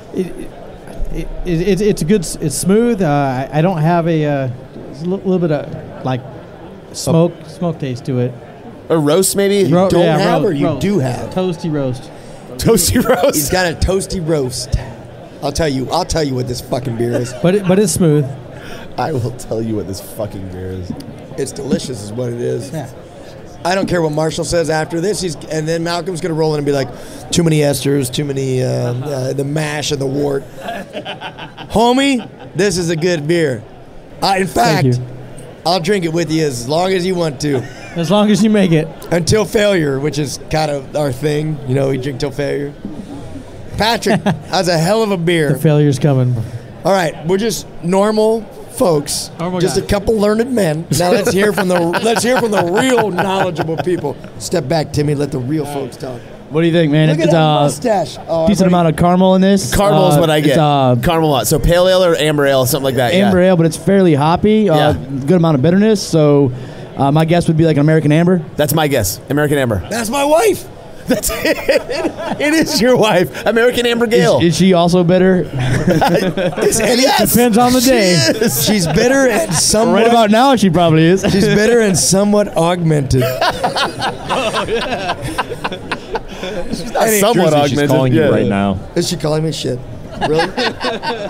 S2: It's a good. It's smooth. I don't have a little bit of like smoke taste to it.
S1: A roast, maybe?
S5: You don't have
S2: roast,
S5: or you
S2: roast.
S5: do have?
S2: Toasty roast.
S1: Toasty roast.
S5: He's got a toasty roast. I'll tell you what this fucking beer is.
S2: But it's smooth.
S1: I will tell you what this fucking beer is.
S5: It's delicious, is what it is.
S2: Yeah.
S5: I don't care what Marshall says after this. And then Malcolm's gonna roll in and be like, too many esters, too many the mash and the wort. Homie, this is a good beer. In fact, I'll drink it with you as long as you want to.
S2: As long as you make it.
S5: Until failure, which is kind of our thing. You know, we drink till failure. Patrick, that's a hell of a beer.
S2: The failure's coming.
S5: All right, we're just normal folks, just a couple learned men. Now let's hear from the real knowledgeable people. Step back, Timmy. Let the real folks talk.
S12: What do you think, man?
S5: Look at that mustache. Oh,
S12: Decent amount of caramel in this.
S1: Caramel is what I get.
S12: It's,
S1: caramel a lot. So pale ale or amber ale, something like that.
S12: amber ale, but it's fairly hoppy. Good amount of bitterness. So my guess would be like an American amber.
S1: That's my guess. American amber.
S5: That's my wife.
S1: That's it. It is your wife, American Amber Gale.
S12: Is she also bitter?
S5: Yes,
S2: depends on the day.
S5: She's bitter and somewhat.
S12: Right about now, she probably is.
S5: She's bitter and somewhat augmented.
S1: She's not somewhat augmented.
S15: She's calling you right now.
S5: Is she calling me shit? Really?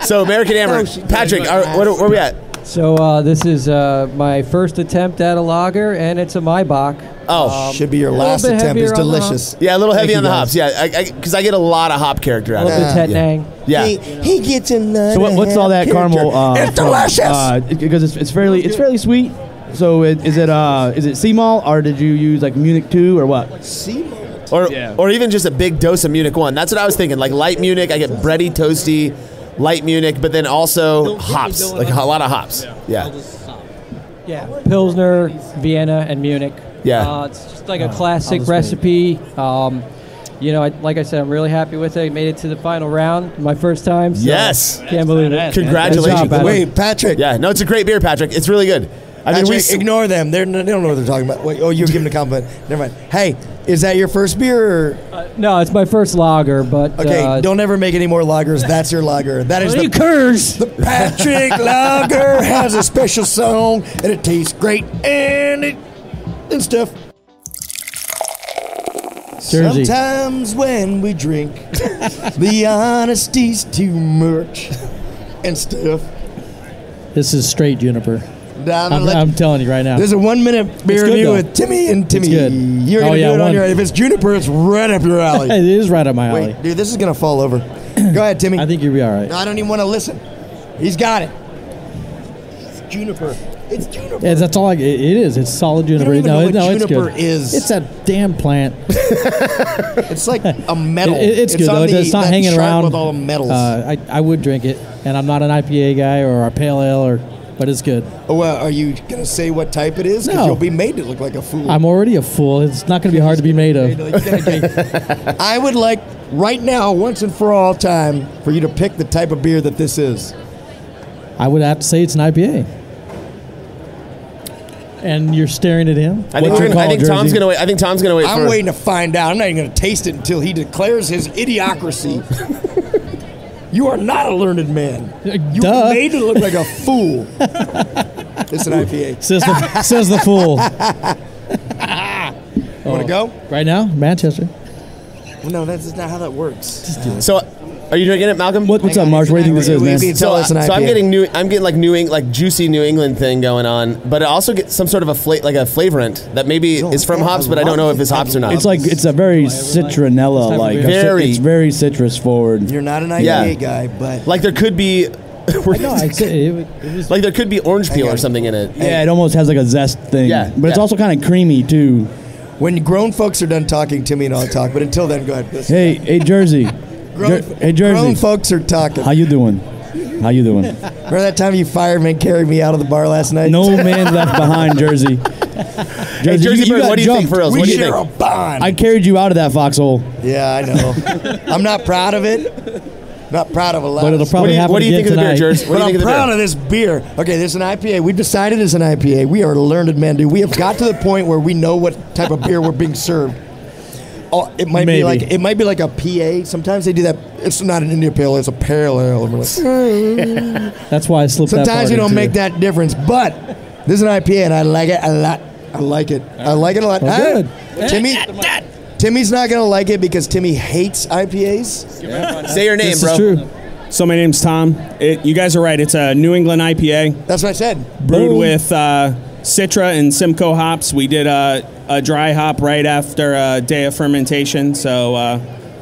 S1: So American Amber. Patrick, where are we at?
S7: So this is my first attempt at a lager, and it's a Maibock.
S1: Oh,
S5: should be your last attempt. It's delicious.
S1: Yeah, a little heavy
S7: Thank
S1: on
S7: you,
S1: the
S7: guys.
S1: hops. Yeah, because I get a lot of hop character out
S7: A
S1: of
S7: little
S1: it.
S7: bit Tetnang.
S1: Yeah.
S5: He gets a nut.
S12: So what's all that caramel?
S5: It's delicious.
S12: Because it's fairly sweet. So is it sea malt or did you use like Munich 2 or what?
S5: Sea malt.
S1: Or even just a big dose of Munich 1. That's what I was thinking. Like light Munich, I get bready, toasty, light Munich, but then also hops, like a lot of hops. Yeah.
S7: Yeah, Pilsner, Vienna, and Munich.
S1: Yeah.
S7: It's just like a classic recipe. Like I said, I'm really happy with it. I made it to the final round, my first time. So
S1: Yes.
S7: Can't believe it.
S1: Congratulations.
S7: Good job, Adam.
S5: Wait, Patrick.
S1: Yeah, no, it's a great beer, Patrick. It's really good. I mean,
S5: Ignore them. They don't know what they're talking about. Wait, you're giving a compliment. Never mind. Hey, is that your first beer? Or?
S7: No, it's my first lager, but
S5: Okay, don't ever make any more lagers. That's your lager. That is the
S7: curse.
S5: The Patrick Lager has a special song, and it tastes great and stuff.
S2: Jersey.
S5: Sometimes when we drink, the honesty's too much and stuff.
S2: This is straight juniper. I'm telling you right now.
S5: There's a 1 minute beer
S2: good,
S5: review
S2: though.
S5: with Timmy and Timmy.
S2: It's good.
S5: You're gonna do it on your. If it's juniper, it's right up your alley.
S2: It is right up my alley.
S5: Wait, dude, this is gonna fall over. Go ahead, Timmy.
S2: I think you'll be all right.
S5: No, I don't even want to listen. He's got it. It's juniper. It's juniper.
S2: Yeah, that's all. It is. It's solid juniper.
S5: You don't even know what
S2: it's
S5: juniper
S2: good.
S5: is.
S2: It's a damn plant.
S5: It's like a metal.
S2: It's good though. It's not hanging around
S5: with all the metals.
S2: I would drink it, and I'm not an IPA guy or a pale ale, but it's good.
S5: Oh, well, are you gonna say what type it is? Because
S2: No.
S5: you'll be made to look like a fool.
S2: I'm already a fool. It's not going to be hard to be made of.
S5: I would like right now, once and for all time, for you to pick the type of beer that this is.
S2: I would have to say it's an IPA. And you're staring at him.
S1: I think Tom's gonna wait. I think Tom's gonna wait.
S5: I'm waiting to find out. I'm not even going to taste it until he declares his idiocracy. You are not a learned man. You were made to look like a fool. It's an IPA.
S2: Says the fool.
S5: Want to go?
S2: Right now? Manchester.
S5: Well, no, that's not how that works.
S1: So, are you drinking it, Malcolm?
S12: What's up, Marsh? What do you think this is, man?
S1: So I'm getting like like juicy New England thing going on, but it also gets some sort of a flavorant that maybe is from hops, but I don't know if it's hops or not.
S12: It's a very citronella like. It's very citrus forward.
S5: You're not an IPA guy, but
S1: like there could be. Like there could be orange peel or something in it.
S12: Yeah, it almost has like a zest thing.
S1: Yeah,
S12: but it's also kind of creamy too.
S5: When grown folks are done talking, Timmy and I'll talk. But until then, go ahead.
S12: Hey, Jersey. Hey, Jersey.
S5: Grown folks are talking.
S12: How you doing?
S5: Remember that time you firemen carried me out of the bar last night?
S12: No man left behind, Jersey.
S1: Hey, Jersey Bird, what do you think, for reals? What do you think?
S5: A bond.
S12: I carried you out of that foxhole.
S5: Yeah, I know. I'm not proud of it. Not proud of a lot.
S2: But it'll probably happen
S1: What do you think of the beer,
S2: tonight.
S1: Jersey? What do you think of the beer?
S5: I'm proud of this beer. Okay, there's an IPA. We've decided it's an IPA. We are learned men, dude. We have got to the point where we know what type of beer we're being served. Oh, it might be like a PA. Sometimes they do that. It's not an India Pale Ale. It's a Pale Ale.
S2: That's why I slipped that
S5: Sometimes
S2: part
S5: you don't
S2: into
S5: make
S2: it.
S5: that difference. But this is an IPA, and I like it a lot. I like it. I like it a lot.
S2: Well, good.
S5: Timmy's not going to like it because Timmy hates IPAs.
S1: Say your name,
S2: This
S1: bro.
S2: is true.
S19: So my name's Tom. You guys are right. It's a New England IPA.
S5: That's what I said.
S19: Brewed with Citra and Simcoe hops. We did a dry hop right after a day of fermentation. So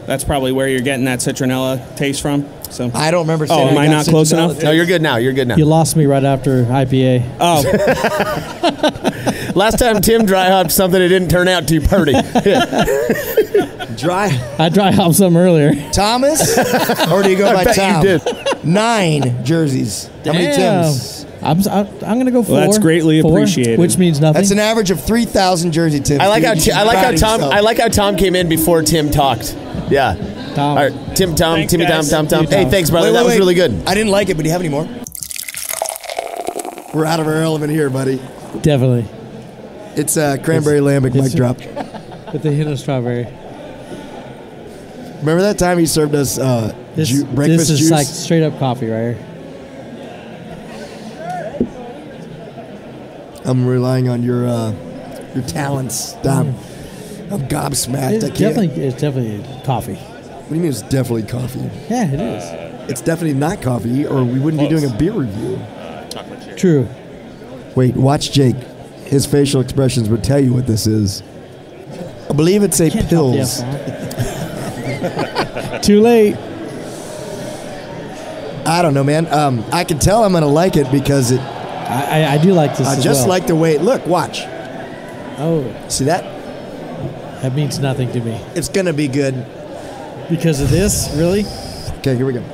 S19: that's probably where you're getting that citronella taste from. So
S5: I don't remember saying
S19: am I not close enough?
S1: No, you're good now. You're good now.
S2: You lost me right after IPA.
S19: Oh.
S1: Last time Tim dry hopped something, it didn't turn out too pretty.
S2: I dry hopped some earlier.
S5: Thomas? Or do you go by
S1: bet
S5: Tom?
S1: you did.
S5: 9 jerseys. How many Tims?
S2: I'm going to go 4.
S19: Well, that's greatly
S2: 4,
S19: appreciated.
S2: which means nothing.
S5: That's an average of 3,000 jersey Tims.
S1: I like
S5: dude.
S1: how Tom came in before Tim talked. Yeah.
S2: Tom.
S1: All right, Timmy, Tom. Hey, thanks, brother.
S5: Wait,
S1: that was
S5: wait.
S1: really good.
S5: I didn't like it, but do you have any more? We're out of our element here, buddy.
S2: Definitely.
S5: It's cranberry lambic mic drop.
S2: With the hint of strawberry.
S5: Remember that time he served us breakfast
S2: This is
S5: juice?
S2: like straight up coffee right here.
S5: I'm relying on your talents, Dom. I'm gobsmacked.
S2: It's definitely coffee.
S5: What do you mean it's definitely coffee?
S2: Yeah, it is.
S5: It's definitely not coffee, or we wouldn't be doing a beer review.
S2: True.
S5: Wait, watch Jake. His facial expressions would tell you what this is. I believe it's a Pills.
S2: Too late.
S5: I don't know, man. I can tell I'm going to like it because
S2: I do like this
S5: I
S2: as
S5: just
S2: well.
S5: like the way it look. Watch.
S2: Oh.
S5: See that?
S2: That means nothing to me.
S5: It's going to be good.
S2: Because of this? Really?
S5: Okay, here we go.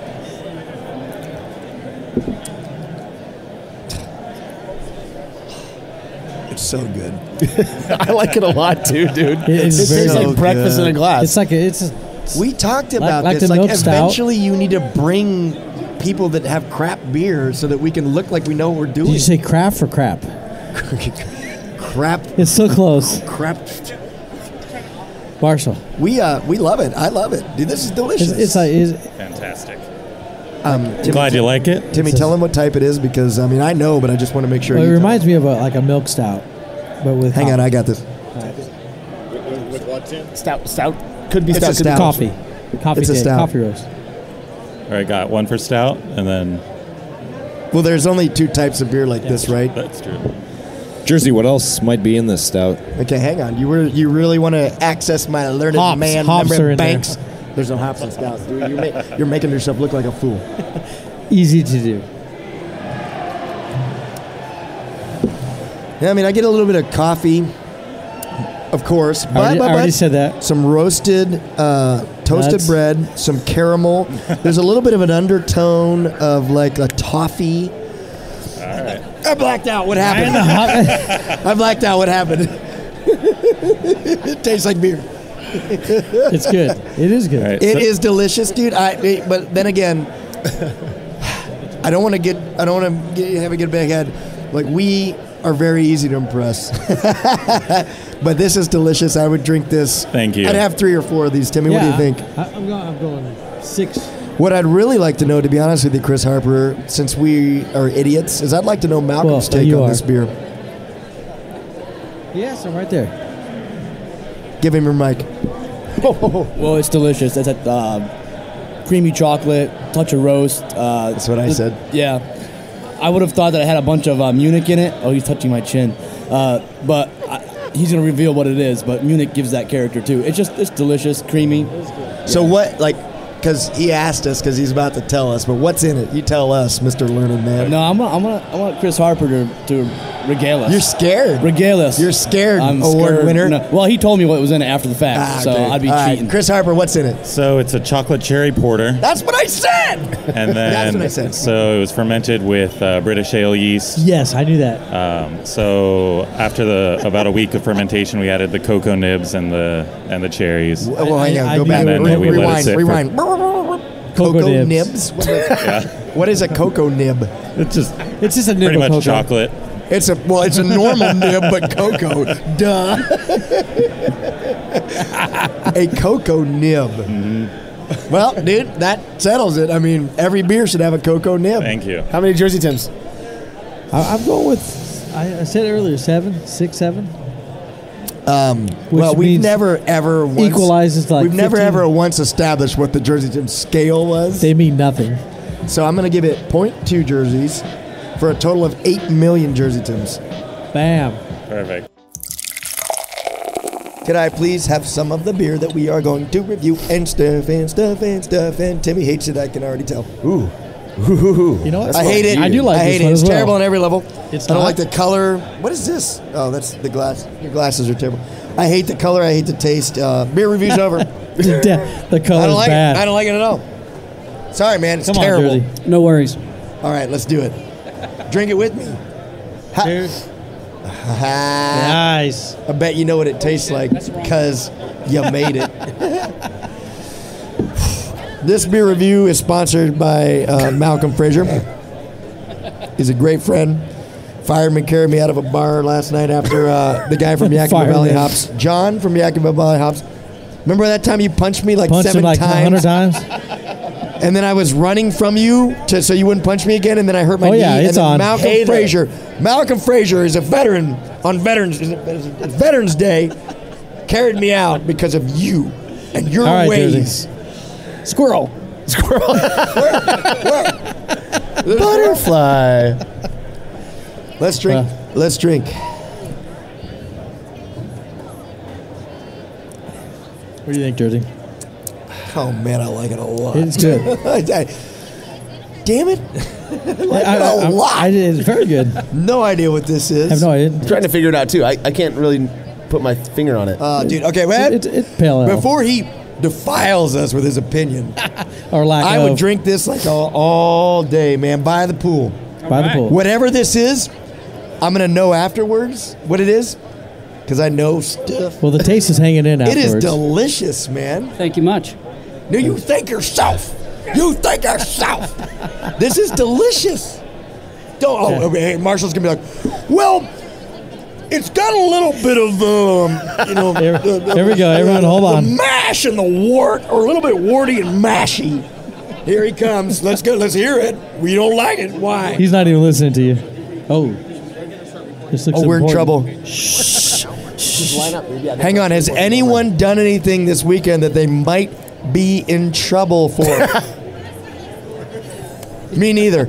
S5: It's so good.
S1: I like it a lot too, dude.
S2: It
S1: tastes like breakfast in a glass.
S2: It's like
S5: we talked about
S2: like
S5: this.
S2: the
S5: Like
S2: milk stout.
S5: eventually, you need to bring people that have crap beer so that we can look like we know what we're doing.
S2: Did you say crap or crap?
S5: Crap.
S2: It's so close.
S5: Crap.
S2: Marshall.
S5: We love it. I love it, dude. This is delicious.
S2: It's like
S6: Fantastic.
S5: Timmy,
S6: Glad you like it.
S5: Timmy, tell him what type it is because I know, but I just want to make sure.
S2: Well, it
S5: you
S2: reminds me of a milk stout, but with
S5: Hang on, I got this.
S1: With what, Tim? Stout. Could be
S5: It's
S1: stout.
S5: a stout.
S2: coffee. Coffee
S5: It's a
S2: cake,
S5: stout.
S2: coffee roast.
S6: All right, got one for stout, and then
S5: Well, there's only 2 types of beer like this, right?
S6: that's true.
S15: Jersey, what else might be in this stout?
S5: Okay, hang on. You really want to access my learned
S2: Hops.
S5: man,
S2: Hops
S5: member
S2: are in
S5: Banks? There's no hops in stouts, dude. You're making yourself look like a fool.
S2: Easy to do.
S5: Yeah, I get a little bit of coffee, of course.
S2: I already said that.
S5: Some roasted, toasted
S2: Nuts.
S5: bread, some caramel. There's a little bit of an undertone of like a toffee.
S6: All right.
S5: I blacked out. What happened? I blacked out. What happened? It tastes like beer.
S2: It's good. It is good.
S6: Right,
S5: It is delicious, dude. But then again, I don't want to have a big head. Like we are very easy to impress. But this is delicious. I would drink this.
S6: Thank you.
S5: I'd have 3 or 4 of these. Timmy, what do you think?
S2: I'm going 6.
S5: What I'd really like to know, to be honest with you, Chris Harper, since we are idiots, is I'd like to know Malcolm's take on this beer.
S2: Yes, I'm right there.
S5: Give him your mic.
S12: Well, it's delicious. It's that creamy chocolate, touch of roast.
S5: That's what I said.
S12: Yeah. I would have thought that it had a bunch of Munich in it. Oh, he's touching my chin. But he's going to reveal what it is. But Munich gives that character, too. It's delicious, creamy.
S5: So what, because he asked us, because he's about to tell us, but what's in it? You tell us, Mr. Learned Man.
S12: No, I want Chris Harper to regale us.
S5: You're scared.
S12: Regale us.
S5: You're scared,
S12: I'm
S5: award
S12: scared.
S5: winner.
S12: No. Well, he told me what was in it after the fact, so
S5: okay.
S12: I'd be
S5: All right.
S12: cheating.
S5: Chris Harper, what's in it?
S6: So it's a chocolate cherry porter.
S5: That's what I said!
S6: And then,
S5: That's what I said.
S6: So it was fermented with British ale yeast.
S2: Yes, I knew that.
S6: So after about a week of fermentation, we added the cocoa nibs and the cherries.
S5: Well, hang on, go back.
S6: And then we let it sit
S5: rewind. Cocoa nibs.
S6: Yeah.
S5: What is a cocoa nib?
S6: It's just
S2: a nib
S6: pretty
S2: of
S6: much
S2: cocoa.
S6: chocolate.
S5: It's a normal nib, but cocoa. Duh. A cocoa nib.
S6: Mm-hmm.
S5: Well, dude, that settles it. I mean, every beer should have a cocoa nib.
S6: Thank you.
S1: How many Jersey Tims?
S2: I'm going with, I said earlier, 6, 7.
S5: Well, we've never ever once,
S2: equalizes to like
S5: we've never
S2: 15.
S5: ever once established what the Jersey Tim scale was.
S2: They mean nothing.
S5: So I'm going to give it 0.2 jerseys for a total of 8 million Jersey Tims.
S2: Bam.
S6: Perfect.
S5: Could I please have some of the beer that we are going to review and stuff and stuff and stuff? And Timmy hates it, I can already tell.
S1: Ooh.
S2: You know what?
S5: I hate it.
S2: I do like
S5: I
S2: this
S5: hate
S2: one
S5: it. It's
S2: as well.
S5: terrible on every level.
S2: It's
S5: I don't
S2: not.
S5: like the color. What is this? Oh, that's the glass. Your glasses are terrible. I hate the color. I hate the taste. Beer review's over.
S2: The color's
S5: I don't like
S2: bad.
S5: it. I don't like it at all. Sorry, man. It's
S2: Come on,
S5: terrible.
S2: Jersey.
S10: No worries.
S5: All right, let's do it. Drink it with me.
S2: Cheers. Nice.
S5: I bet you know what it tastes like because you made it. This beer review is sponsored by Malcolm Fraser. He's a great friend. Fireman carried me out of a bar last night after the guy from Yakima Valley Hops, John from Yakima Valley Hops. Remember that time you punched me like
S2: Punched him
S5: 7
S2: like
S5: times?
S2: 100 times.
S5: And then I was running from you so you wouldn't punch me again, and then I hurt my knee.
S2: It's
S5: and then
S2: on.
S5: Malcolm Fraser is a veteran on Veterans Day, carried me out because of you and your
S2: All right,
S5: ways.
S2: Jersey. Squirrel.
S1: Butterfly.
S5: Let's drink. Let's drink.
S2: What do you think, Jersey?
S5: Oh man, I like it a lot.
S2: It's good.
S5: Damn it! I like it a lot.
S2: It's very good.
S5: No idea what this is.
S2: I have no idea.
S1: I'm trying to figure it out too. I can't really put my finger on it.
S5: Dude. Okay, man.
S2: It's pale ale.
S5: Before he defiles us with his opinion,
S2: or lack
S5: I
S2: of.
S5: would drink this like all day, man. By the pool.
S2: By the pool.
S5: Whatever this is, I'm gonna know afterwards what it is, because I know stuff.
S2: Well, the taste is hanging in
S5: It
S2: afterwards.
S5: is delicious, man.
S10: Thank you much.
S5: No, you think yourself. You think yourself. This is delicious. Don't. Oh, okay. Marshall's gonna be like, well, it's got a little bit of
S2: Here we go. Everyone, hold on.
S5: The mash and the wart, or a little bit warty and mashy. Here he comes. Let's go. Let's hear it. We don't like it. Why?
S2: He's not even listening to you. Oh. This looks
S5: we're in
S2: important.
S5: trouble. Shh. Hang on. Has anyone done anything this weekend that they might be in trouble for? Me neither.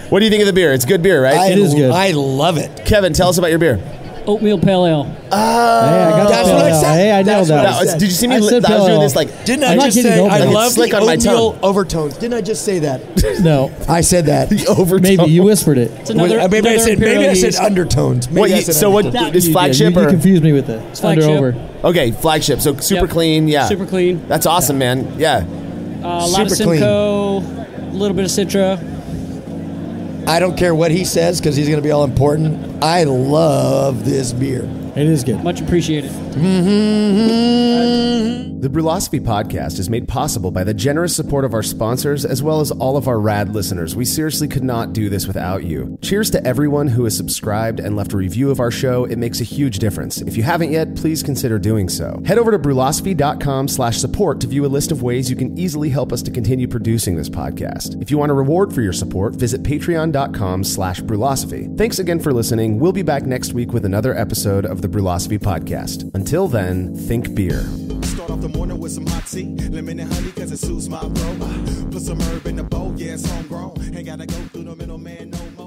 S1: What do you think of the beer? It's good beer, right?
S2: It is good.
S5: I love it.
S1: Kevin, tell us about your beer.
S10: Oatmeal pale ale.
S2: Hey, I got
S5: That's
S2: the
S5: what I
S2: pale ale.
S5: said.
S2: Hey, I nailed
S5: That's
S2: that.
S5: what I
S1: Did you see me?
S2: I
S1: I
S2: said
S1: was
S2: pale
S1: doing
S2: ale.
S1: this like.
S5: Didn't
S2: I'm
S5: I
S2: not
S5: just
S2: kidding,
S5: say
S2: don't
S5: I
S2: do it.
S5: love
S1: Slick
S5: the
S1: on my
S5: oatmeal
S1: tongue.
S5: overtones? Didn't I just say that?
S2: No.
S5: I said that.
S2: Maybe you whispered it.
S10: It's another,
S5: Maybe I
S10: another
S5: said
S10: Imperial yeast.
S5: undertones. Maybe I said
S1: So what?
S5: undertones.
S1: This
S2: You
S1: flagship
S2: did. You
S1: or
S2: confused me with it.
S10: It's
S2: Under
S10: flagship.
S2: over.
S1: okay, flagship. So super
S10: Yep.
S1: clean. Yeah,
S10: Super clean.
S1: That's awesome, man. Yeah.
S10: A lot of
S5: Super clean.
S10: Simcoe, a little bit of Citra.
S5: I don't care what he says because he's going to be all important. I love this beer.
S2: It is good.
S10: Much appreciated.
S1: The Brewlosophy podcast is made possible by the generous support of our sponsors as well as all of our rad listeners. We seriously could not do this without you. Cheers to everyone who has subscribed and left a review of our show. It makes a huge difference. If you haven't yet, please consider doing so. Head over to brewlosophy.com/support to view a list of ways you can easily help us to continue producing this podcast. If you want a reward for your support, visit patreon.com/brewlosophy. Thanks again for listening. We'll be back next week with another episode of the Brewlosophy podcast. Until then, think beer.
S4: Start off the morning with some hot tea, lemon and honey cause it suits my bro. Put some herb in the bowl, yeah, it's homegrown. Ain't gotta go through the middleman no more.